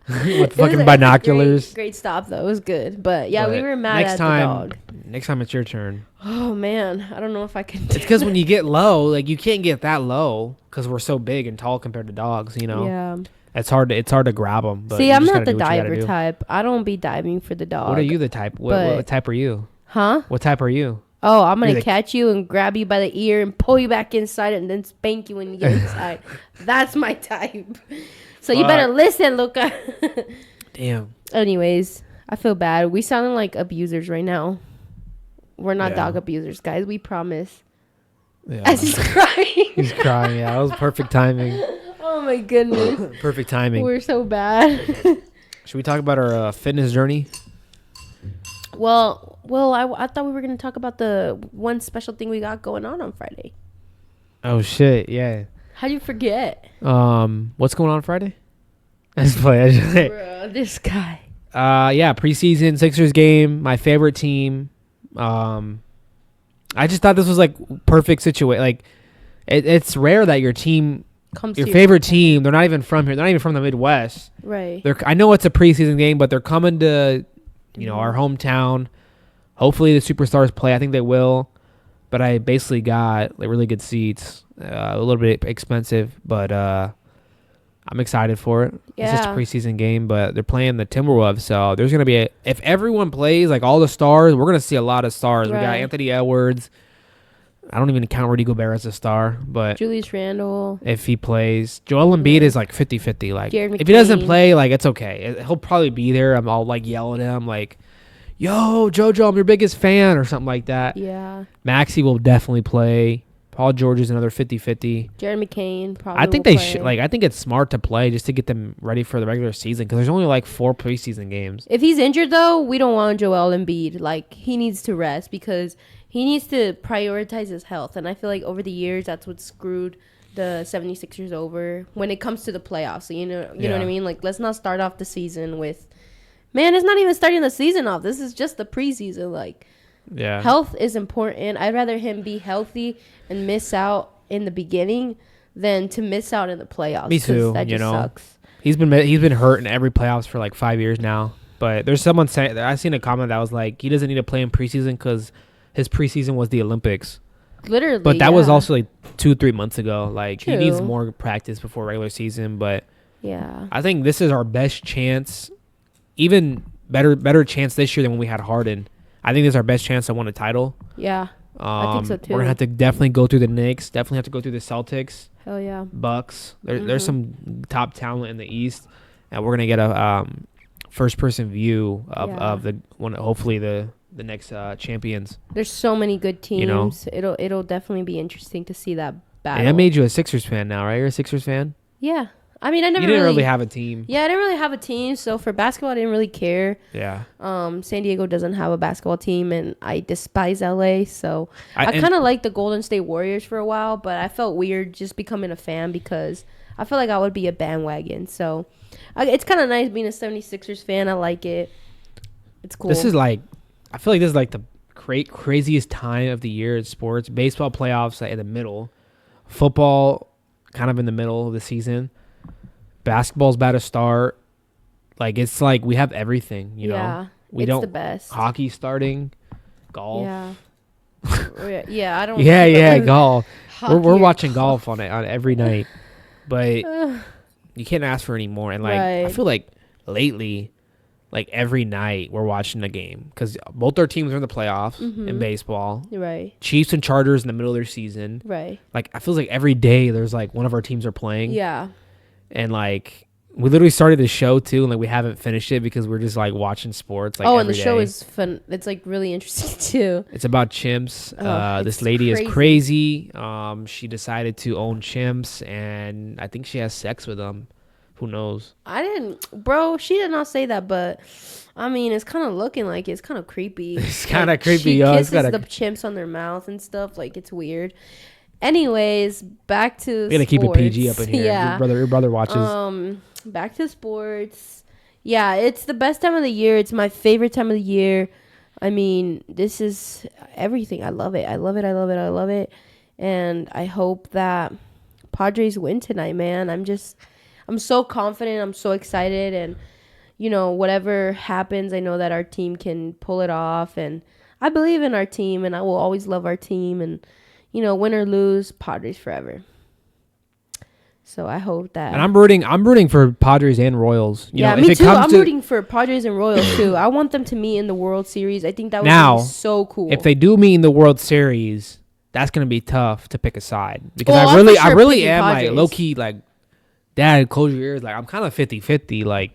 with fucking binoculars. Great stop though. It was good, but yeah, we were mad at the dog. Next time it's your turn. Oh man, I don't know if I can. It's because when you get low, like you can't get that low because we're so big and tall compared to dogs. You know. Yeah. It's hard to grab them. But see, I'm not the diver type. I don't be diving for the dog. What are you the type? What type are you? Huh? What type are you? Oh, I'm going to catch you and grab you by the ear and pull you back inside and then spank you when you get inside. That's my type. So you better listen, Luca. Damn. Anyways, I feel bad. We sound like abusers right now. We're not dog abusers, guys. We promise. Yeah. As he's crying. He's crying. Yeah, that was perfect timing. Oh my goodness. Perfect timing. We're so bad. Should we talk about our fitness journey? Well, I thought we were going to talk about the one special thing we got going on Friday. Oh shit, yeah. How'd you forget? What's going on Friday? Let's play. Bro, this guy. Yeah, preseason Sixers game, my favorite team. I just thought this was like perfect situation. Like it's rare that your favorite team, they're not even from here. They're not even from the Midwest. Right. I know it's a preseason game, but they're coming to, our hometown. Hopefully the superstars play. I think they will. But I basically got like really good seats. A little bit expensive, but I'm excited for it. Yeah. It's just a preseason game, but they're playing the Timberwolves, so there's going to be if everyone plays, like all the stars, we're going to see a lot of stars. Right. We got Anthony Edwards. I don't even count Rudy Gobert as a star, but Julius Randle. If he plays, Joel Embiid is like 50-50. Like if he doesn't play, like it's okay. He'll probably be there. I'll like yell at him like, "Yo, JoJo, I'm your biggest fan," or something like that. Yeah. Maxey will definitely play. Paul George is another 50-50. Jared McCain probably. I think they should. I think it's smart to play just to get them ready for the regular season because there's only like 4 preseason games. If he's injured though, we don't want Joel Embiid. Like he needs to rest because he needs to prioritize his health. And I feel like over the years that's what screwed the 76ers over when it comes to the playoffs. You know what I mean? Like let's not start off the season with, man, it's not even starting the season off. This is just the preseason. Like. Yeah. Health is important. I'd rather him be healthy and miss out in the beginning than to miss out in the playoffs. Me too. That just sucks. He's been hurt in every playoffs for like 5 years now. But there's someone saying, I seen a comment that was like, he doesn't need to play in preseason because his preseason was the Olympics. Literally. But that was also like 2-3 months ago. Like he needs more practice before regular season. But yeah, I think this is our best chance, even better chance this year than when we had Harden. I think this is our best chance to win a title. Yeah, I think so too. We're gonna have to definitely go through the Knicks. Definitely have to go through the Celtics. Hell yeah. Bucks. There's some top talent in the East, and we're gonna get a first person view of the one. Hopefully the next champions. There's so many good teams. It'll definitely be interesting to see that battle. And that made you a Sixers fan now, right? You're a Sixers fan. Yeah. I mean, you didn't really have a team. Yeah, I didn't really have a team. So for basketball, I didn't really care. Yeah. San Diego doesn't have a basketball team, and I despise LA. So I kind of liked the Golden State Warriors for a while, but I felt weird just becoming a fan because I felt like I would be a bandwagon. So it's kind of nice being a 76ers fan. I like it. It's cool. This is like, I feel like this is like the craziest time of the year in sports. Baseball playoffs in the middle. Football kind of in the middle of the season. Basketball's about to start. Like it's like we have everything, Yeah, it's the best. Hockey starting, golf. Yeah. Yeah, I don't. Yeah, golf. We're watching golf on every night, but you can't ask for any more. And like I feel like lately, like every night we're watching a game because both our teams are in the playoffs in baseball. Right. Chiefs and Chargers in the middle of their season. Right. Like I feel like every day there's like one of our teams are playing. Yeah. And like we literally started the show too, and like we haven't finished it because we're just like watching sports. Like and the show is fun. It's like really interesting too. It's about chimps. This lady is crazy. She decided to own chimps, and I think she has sex with them. Who knows? She did not say that, but I mean, it's kind of looking like it's kind of creepy. It's kind of creepy. She kisses the chimps on their mouth and stuff. Like it's weird. Anyways, back to we gotta keep it PG up in here. Yeah. Your brother watches. Back to sports. Yeah, it's the best time of the year. It's my favorite time of the year. I mean, this is everything. I love it. I love it. And I hope that Padres win tonight, man. I'm so confident. I'm so excited. And, whatever happens, I know that our team can pull it off. And I believe in our team, and I will always love our team. And, win or lose, Padres forever. So I hope that. And I'm rooting for Padres and Royals. Me too. I'm rooting for Padres and Royals too. I want them to meet in the World Series. I think that would be so cool. If they do meet in the World Series, that's gonna be tough to pick a side because I really am Padres. Like low key like, Dad, close your ears. Like I'm kind of 50-50. Like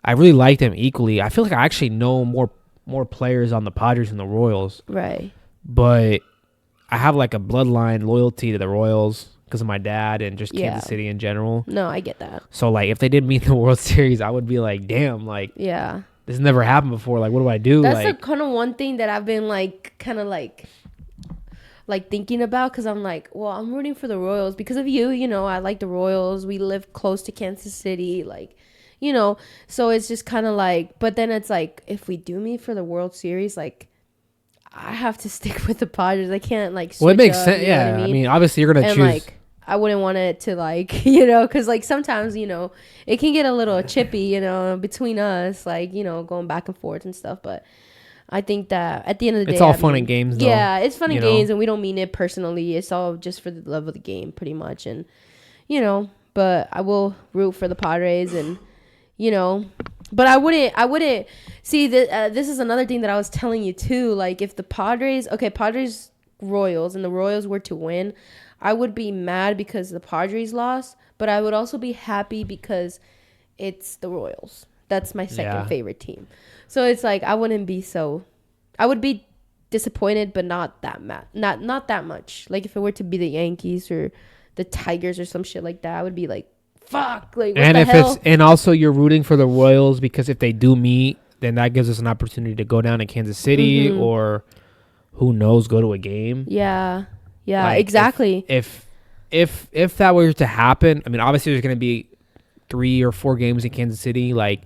I really like them equally. I feel like I actually know more players on the Padres than the Royals. Right. But I have like a bloodline loyalty to the Royals because of my dad and just Kansas City in general. No, I get that. So like if they did meet in the World Series, I would be like, damn, like this has never happened before. Like what do I do? That's like, the kind of one thing that I've been like kind of like thinking about because I'm like, well, I'm rooting for the Royals because of you. I like the Royals. We live close to Kansas City, like. So it's just kind of like, but then it's like if we do meet for the World Series, like I have to stick with the Padres. I can't like. Well, it makes sense. Yeah, I mean, obviously you're gonna choose. Like, I wouldn't want it to like, you know, because like sometimes, you know, it can get a little chippy, you know, between us, like, you know, going back and forth and stuff. But I think that at the end of the day, it's all fun and games, though. Yeah, it's fun and games, and we don't mean it personally. It's all just for the love of the game, pretty much. And, you know, but I will root for the Padres, and, you know, but I wouldn't see that. This is another thing that I was telling you too. Like, if the Padres Royals, and the Royals were to win, I would be mad because the Padres lost, but I would also be happy because it's the Royals. That's my second favorite team. So it's like I would be disappointed, but not that mad. Not that much. Like if it were to be the Yankees or the Tigers or some shit like that, I would be like, fuck, like what the hell? And also you're rooting for the Royals because if they do meet, then that gives us an opportunity to go down to Kansas City or who knows, go to a game. Yeah. Yeah, like exactly. If that were to happen, I mean, obviously there's going to be 3 or 4 games in Kansas City. Like,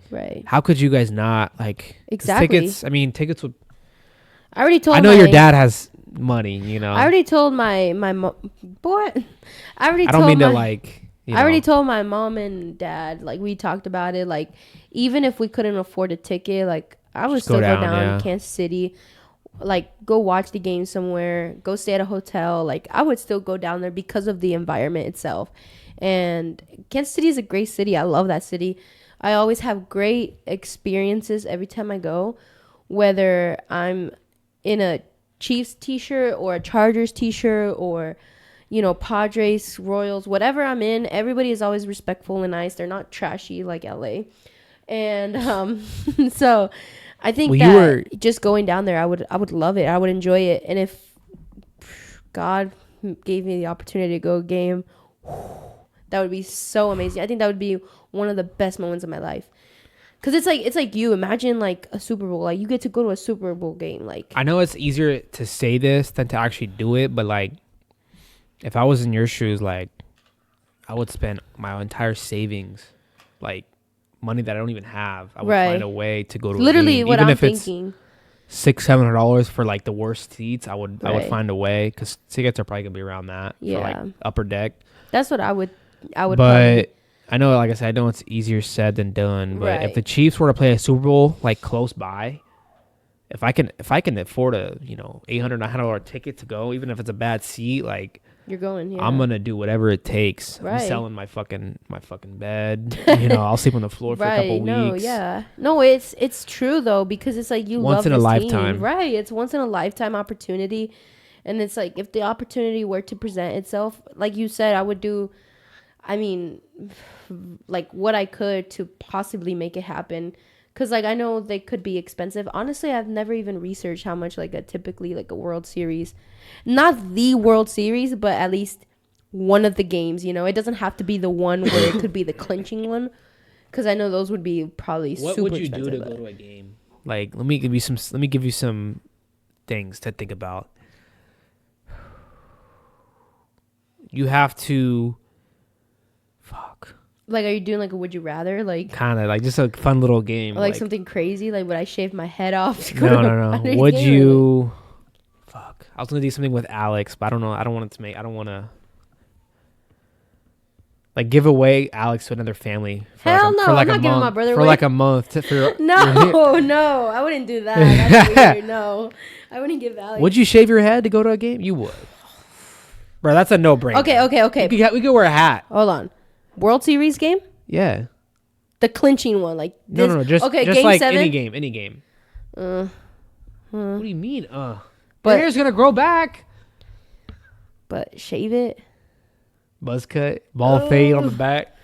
how could you guys not like exactly? Tickets would. I already told. I know your dad has money. You know. I already told my boy. I already told my mom and dad. Like we talked about it. Like even if we couldn't afford a ticket, like I would still go down to Kansas City. Like go watch the game somewhere, go stay at a hotel. Like I would still go down there because of the environment itself. And Kansas City is a great city. I love that city. I always have great experiences every time I go, whether I'm in a Chiefs t-shirt or a Chargers t-shirt or, you know, Padres, Royals, whatever I'm in. Everybody is always respectful and nice. They're not trashy like LA. And so I think just going down there, I would love it. I would enjoy it. And if God gave me the opportunity to go a game, that would be so amazing. I think that would be one of the best moments of my life. Cause it's like you imagine like a Super Bowl, like you get to go to a Super Bowl game. Like I know it's easier to say this than to actually do it, but like if I was in your shoes, like I would spend my entire savings, like money that I don't even have. I would find a way to go to literally a game. What even I'm if thinking. It's $600-700 for like the worst seats. I would find a way because tickets are probably gonna be around that for like upper deck. That's what I would. But probably. I know, like I said, I know it's easier said than done. But if the Chiefs were to play a Super Bowl like close by, if I can afford a $800-900 ticket to go, even if it's a bad seat, like you're going. Yeah. I'm gonna do whatever it takes. I'm selling my fucking bed. You know, I'll sleep on the floor for a couple weeks. No, it's true though because it's like you once love in this a lifetime, team. Right? It's once in a lifetime opportunity, and it's like if the opportunity were to present itself, like you said, I would do. I mean, like what I could to possibly make it happen. Cause like I know they could be expensive. Honestly, I've never even researched how much like a World Series, not the World Series, but at least one of the games. You know, it doesn't have to be the one where it could be the clinching one. Cause I know those would be probably super expensive. What would you do to go to a game? Like, let me give you some things to think about. You have to. Fuck. Like, are you doing like a would you rather? Like kind of like just a fun little game. Like something crazy. Like would I shave my head off? To go no. Would you? Fuck. I was gonna do something with Alex, but I don't know. I don't want to like give away Alex to another family. Hell no! I'm not giving my brother for away. Like a month. No, I wouldn't do that. That's weird. No, I wouldn't give Alex. Would you shave your head to go to a game? You would. Bro, that's a no-brainer. Okay. We could wear a hat. Hold on. World Series game? Yeah. The clinching one, like this. No. Just game like 7? any game. What do you mean? Your hair's gonna grow back. But shave it. Buzz cut, ball fade on the back.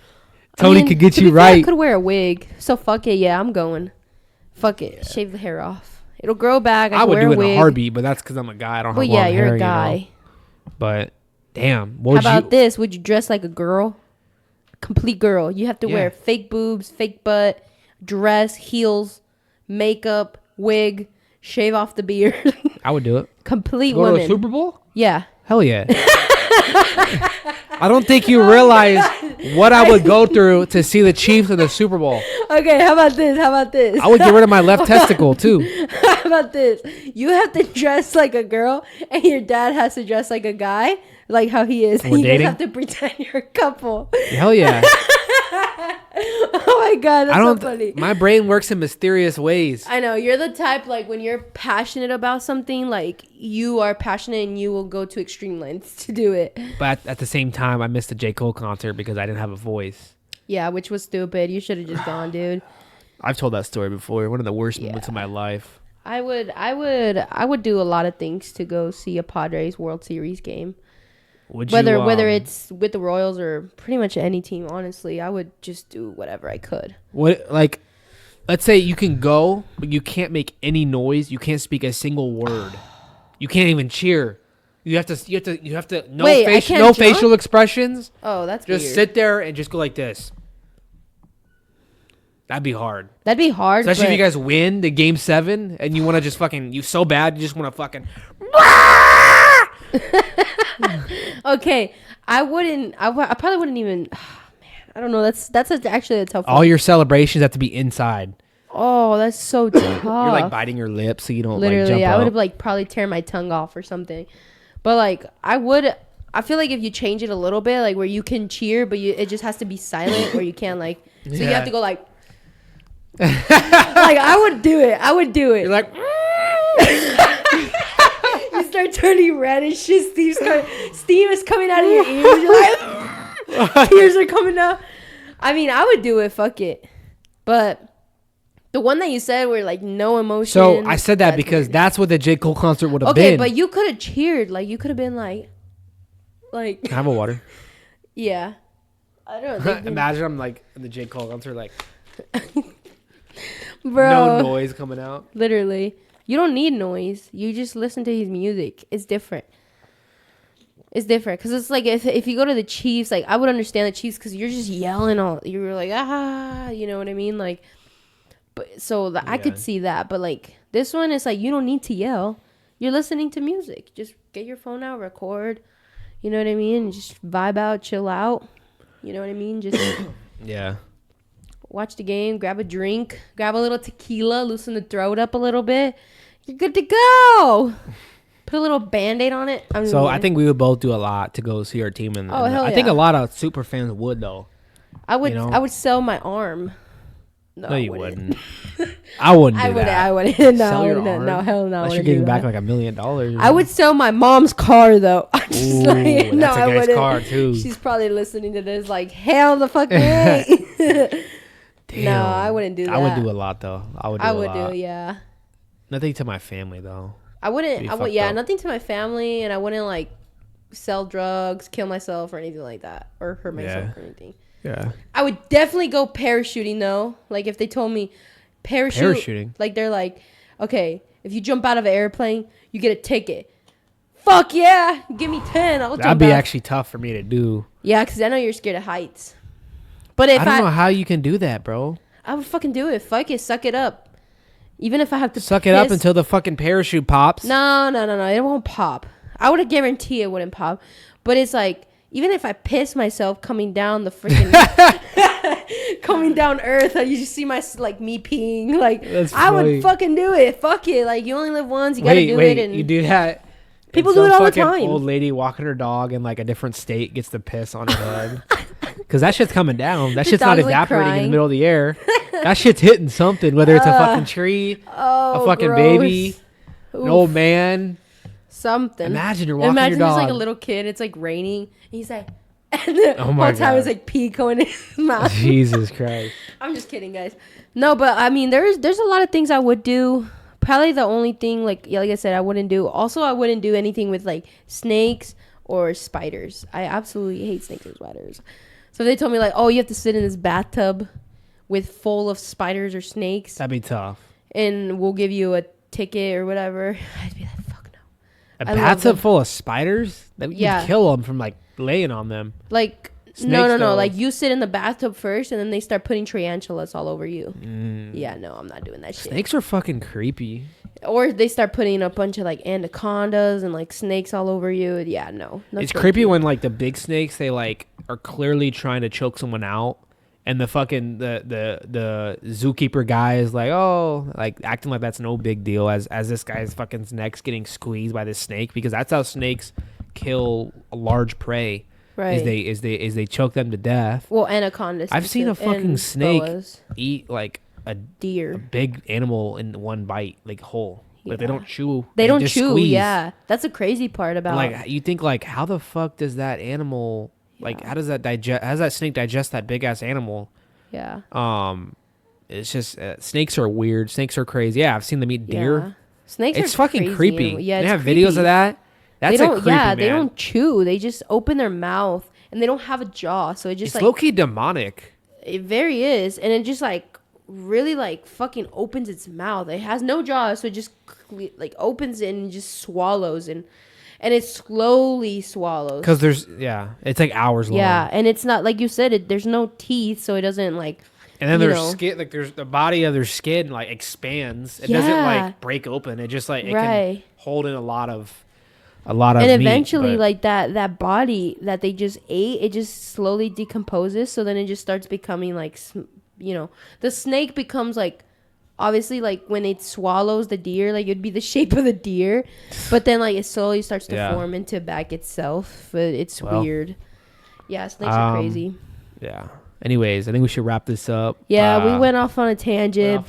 Tony could get you right. I could wear a wig, so fuck it. Yeah, I'm going. Fuck it. Yeah. Shave the hair off. It'll grow back. I would do it in a heartbeat, but that's because I'm a guy. I don't have long hair. You're a guy. You know? But damn, how about this? Would you dress like a girl? Complete girl. You have to wear fake boobs, fake butt, dress, heels, makeup, wig, shave off the beard. I would do it. Complete woman. Go to a Super Bowl? Yeah. Hell yeah. I don't think you realize. what I would go through to see the Chiefs in the Super Bowl. Okay, how about this? I would get rid of my left testicle too. How about this? You have to dress like a girl, and your dad has to dress like a guy, like how he is. We're you dating? guys have to pretend you're a couple. Hell yeah. Oh my god, that's so funny. My brain works in mysterious ways. I know you're the type, like, when you're passionate about something, like, you are passionate and you will go to extreme lengths to do it. But at the same time, I missed the J. Cole concert because I didn't have a voice. Yeah, which was stupid. You should have just gone, dude. I've told that story before. One of the worst moments of my life. I would do a lot of things to go see a Padres World Series game. Whether it's with the Royals or pretty much any team, honestly, I would just do whatever I could. Let's say you can go, but you can't make any noise. You can't speak a single word. You can't even cheer. You have to no facial expressions. Oh, that's just weird. sit there and just go like this. That'd be hard. Especially if you guys win the game 7 and you want to just fucking, you so bad, you just want to fucking. Okay, I probably wouldn't even. Oh, man, I don't know. That's actually a tough one. All your celebrations have to be inside. Oh, that's so tough. You're like biting your lips so you don't literally. Like jump I out. would have like probably tear my tongue off or something. But like I feel like if you change it a little bit, like where you can cheer, but it just has to be silent, where you can't like. So you have to go like. Like I would do it. You're like. You start turning red and shit. Steam is coming out of your ears. You're like, tears are coming out. I mean, I would do it. Fuck it. But the one that you said where like no emotion. So I said that because weird. That's what the J. Cole concert would have been. Okay, but you could have cheered. Like you could have been like. Can I have a water? Yeah. I don't know. Imagine I'm like in the J. Cole concert, like. Bro. No noise coming out. Literally. You don't need noise. You just listen to his music. It's different. Because it's like if you go to the Chiefs, like I would understand the Chiefs because you're just yelling all. You're like, you know what I mean? Like, but so I could see that. But like this one is like you don't need to yell. You're listening to music. Just get your phone out, record. You know what I mean? Just vibe out, chill out. You know what I mean? Just yeah. Watch the game, grab a drink, grab a little tequila, loosen the throat up a little bit. You're good to go. Put a little Band-Aid on it. I think we would both do a lot to go see our team. I think a lot of super fans would, though. I would sell my arm. No, you wouldn't. I wouldn't do that. I wouldn't. Sell your arm? No, hell no. Unless you're getting back like $1 million. I would sell my mom's car, though. I'm just like, that's a nice car, too. She's probably listening to this like, hell the fuck way. Damn. No, I wouldn't do that. I would do a lot, though. I would do, yeah. Nothing to my family, though. I wouldn't. Nothing to my family, and I wouldn't like sell drugs, kill myself, or anything like that, or hurt myself or anything. Yeah. I would definitely go parachuting though. Like if they told me parachuting, like they're like, okay, if you jump out of an airplane, you get a ticket. Fuck yeah, give me 10. I'll jump out. That'd be actually tough for me to do. Yeah, because I know you're scared of heights. But if I don't know how you can do that, bro. I would fucking do it. Fuck it, suck it up. Even if I have to suck it up until the fucking parachute pops. No. It won't pop. I would guarantee it wouldn't pop. But it's like, even if I piss myself coming down the freaking... coming down Earth, you just see me peeing. Like, I would fucking do it. Fuck it. Like, you only live once. You gotta do it. And you do that? People do it all the time. Old lady walking her dog in like a different state gets the piss on her head. Because that shit's coming down. That shit's not evaporating in the middle of the air. That shit's hitting something, whether it's a fucking tree, a fucking gross. Baby, an old man. Something. Imagine you're walking your dog. Imagine there's like a little kid. It's like raining. And he's like, and the whole time it's like pee going in his mouth. Jesus Christ. I'm just kidding, guys. No, but I mean, there's a lot of things I would do. Probably the only thing, like I said, I wouldn't do. Also, I wouldn't do anything with like snakes or spiders. I absolutely hate snakes or spiders. So if they told me like, oh, you have to sit in this bathtub full of spiders or snakes. That'd be tough. And we'll give you a ticket or whatever. I'd be like, fuck no. A bathtub full of spiders? You'd kill them from like laying on them. Like, No. Like you sit in the bathtub first, and then they start putting tarantulas all over you. Yeah, no, I'm not doing that shit. Snakes are fucking creepy. Or they start putting a bunch of like anacondas and like snakes all over you. Yeah, no. It's creepy when like the big snakes, they like are clearly trying to choke someone out, and the fucking the zookeeper guy is like, oh, like acting like that's no big deal as this guy's fucking neck's getting squeezed by this snake, because that's how snakes kill a large prey. Right. Is they choke them to death. Well, anacondas. I've seen a fucking snake eat like a deer, a big animal in one bite, like whole. Yeah. Like they don't chew. They don't chew. Squeeze. Yeah, that's the crazy part about. Like you think like, how the fuck does that animal like? How does that digest? How does that snake digest that big ass animal? Yeah. It's just snakes are weird. Snakes are crazy. Yeah, I've seen them eat deer. Yeah. Snakes. It's fucking creepy. Animal. Yeah, they have creepy. Videos of that. That's they don't, creepy, man. They don't chew. They just open their mouth, and they don't have a jaw, so it just it's low key demonic. It very is, and it just like really like fucking opens its mouth. It has no jaw, so it just like opens it and just swallows, and it slowly swallows. Because it's like hours long. Yeah, and it's not like you said. There's no teeth, so it doesn't like. And then their skin, like there's the body of their skin like expands. It doesn't like break open. It just like it can hold in a lot of. And eventually meat, like that body that they just ate, it just slowly decomposes, so then it just starts becoming like, the snake becomes like, obviously like when it swallows the deer, like it'd be the shape of the deer, but then like it slowly starts to form into back itself. But it's weird. Yeah, snakes are crazy. Yeah. Anyways, I think we should wrap this up. Yeah, we went off on a tangent.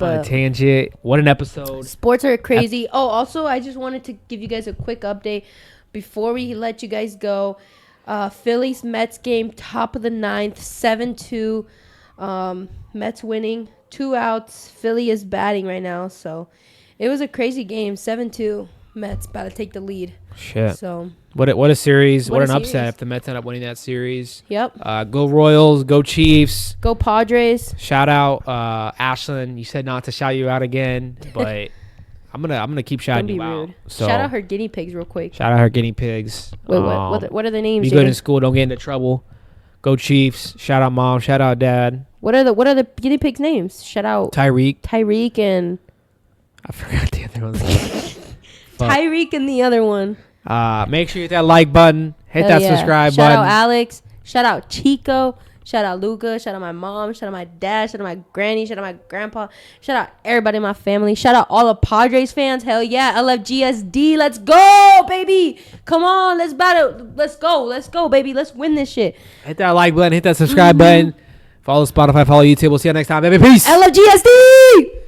What an episode. Sports are crazy. Also, I just wanted to give you guys a quick update before we let you guys go. Phillies Mets game, top of the 9th, 7-2. Mets winning, 2 outs. Philly is batting right now, so it was a crazy game. 7-2. Mets about to take the lead. Shit. So what a series. What an upset if the Mets end up winning that series. Yep. Go Royals. Go Chiefs. Go Padres. Shout out Ashlyn. You said not to shout you out again, but I'm gonna keep shouting you out. So shout out her guinea pigs real quick. Shout out her guinea pigs. Wait, what are the names? Be good in school. Don't get into trouble. Go Chiefs. Shout out mom. Shout out dad. What are the guinea pigs' names? Shout out Tyreek and I forgot the other ones. Tyreek and the other one. Make sure you hit that like button. Hit that subscribe button. Shout out Alex. Shout out Chico. Shout out Luca. Shout out my mom. Shout out my dad. Shout out my granny. Shout out my grandpa. Shout out everybody in my family. Shout out all the Padres fans. Hell yeah. LFGSD. Let's go, baby. Come on. Let's battle. Let's go. Let's go, baby. Let's win this shit. Hit that like button. Hit that subscribe button. Follow Spotify. Follow YouTube. We'll see you next time, baby. Peace. LFGSD.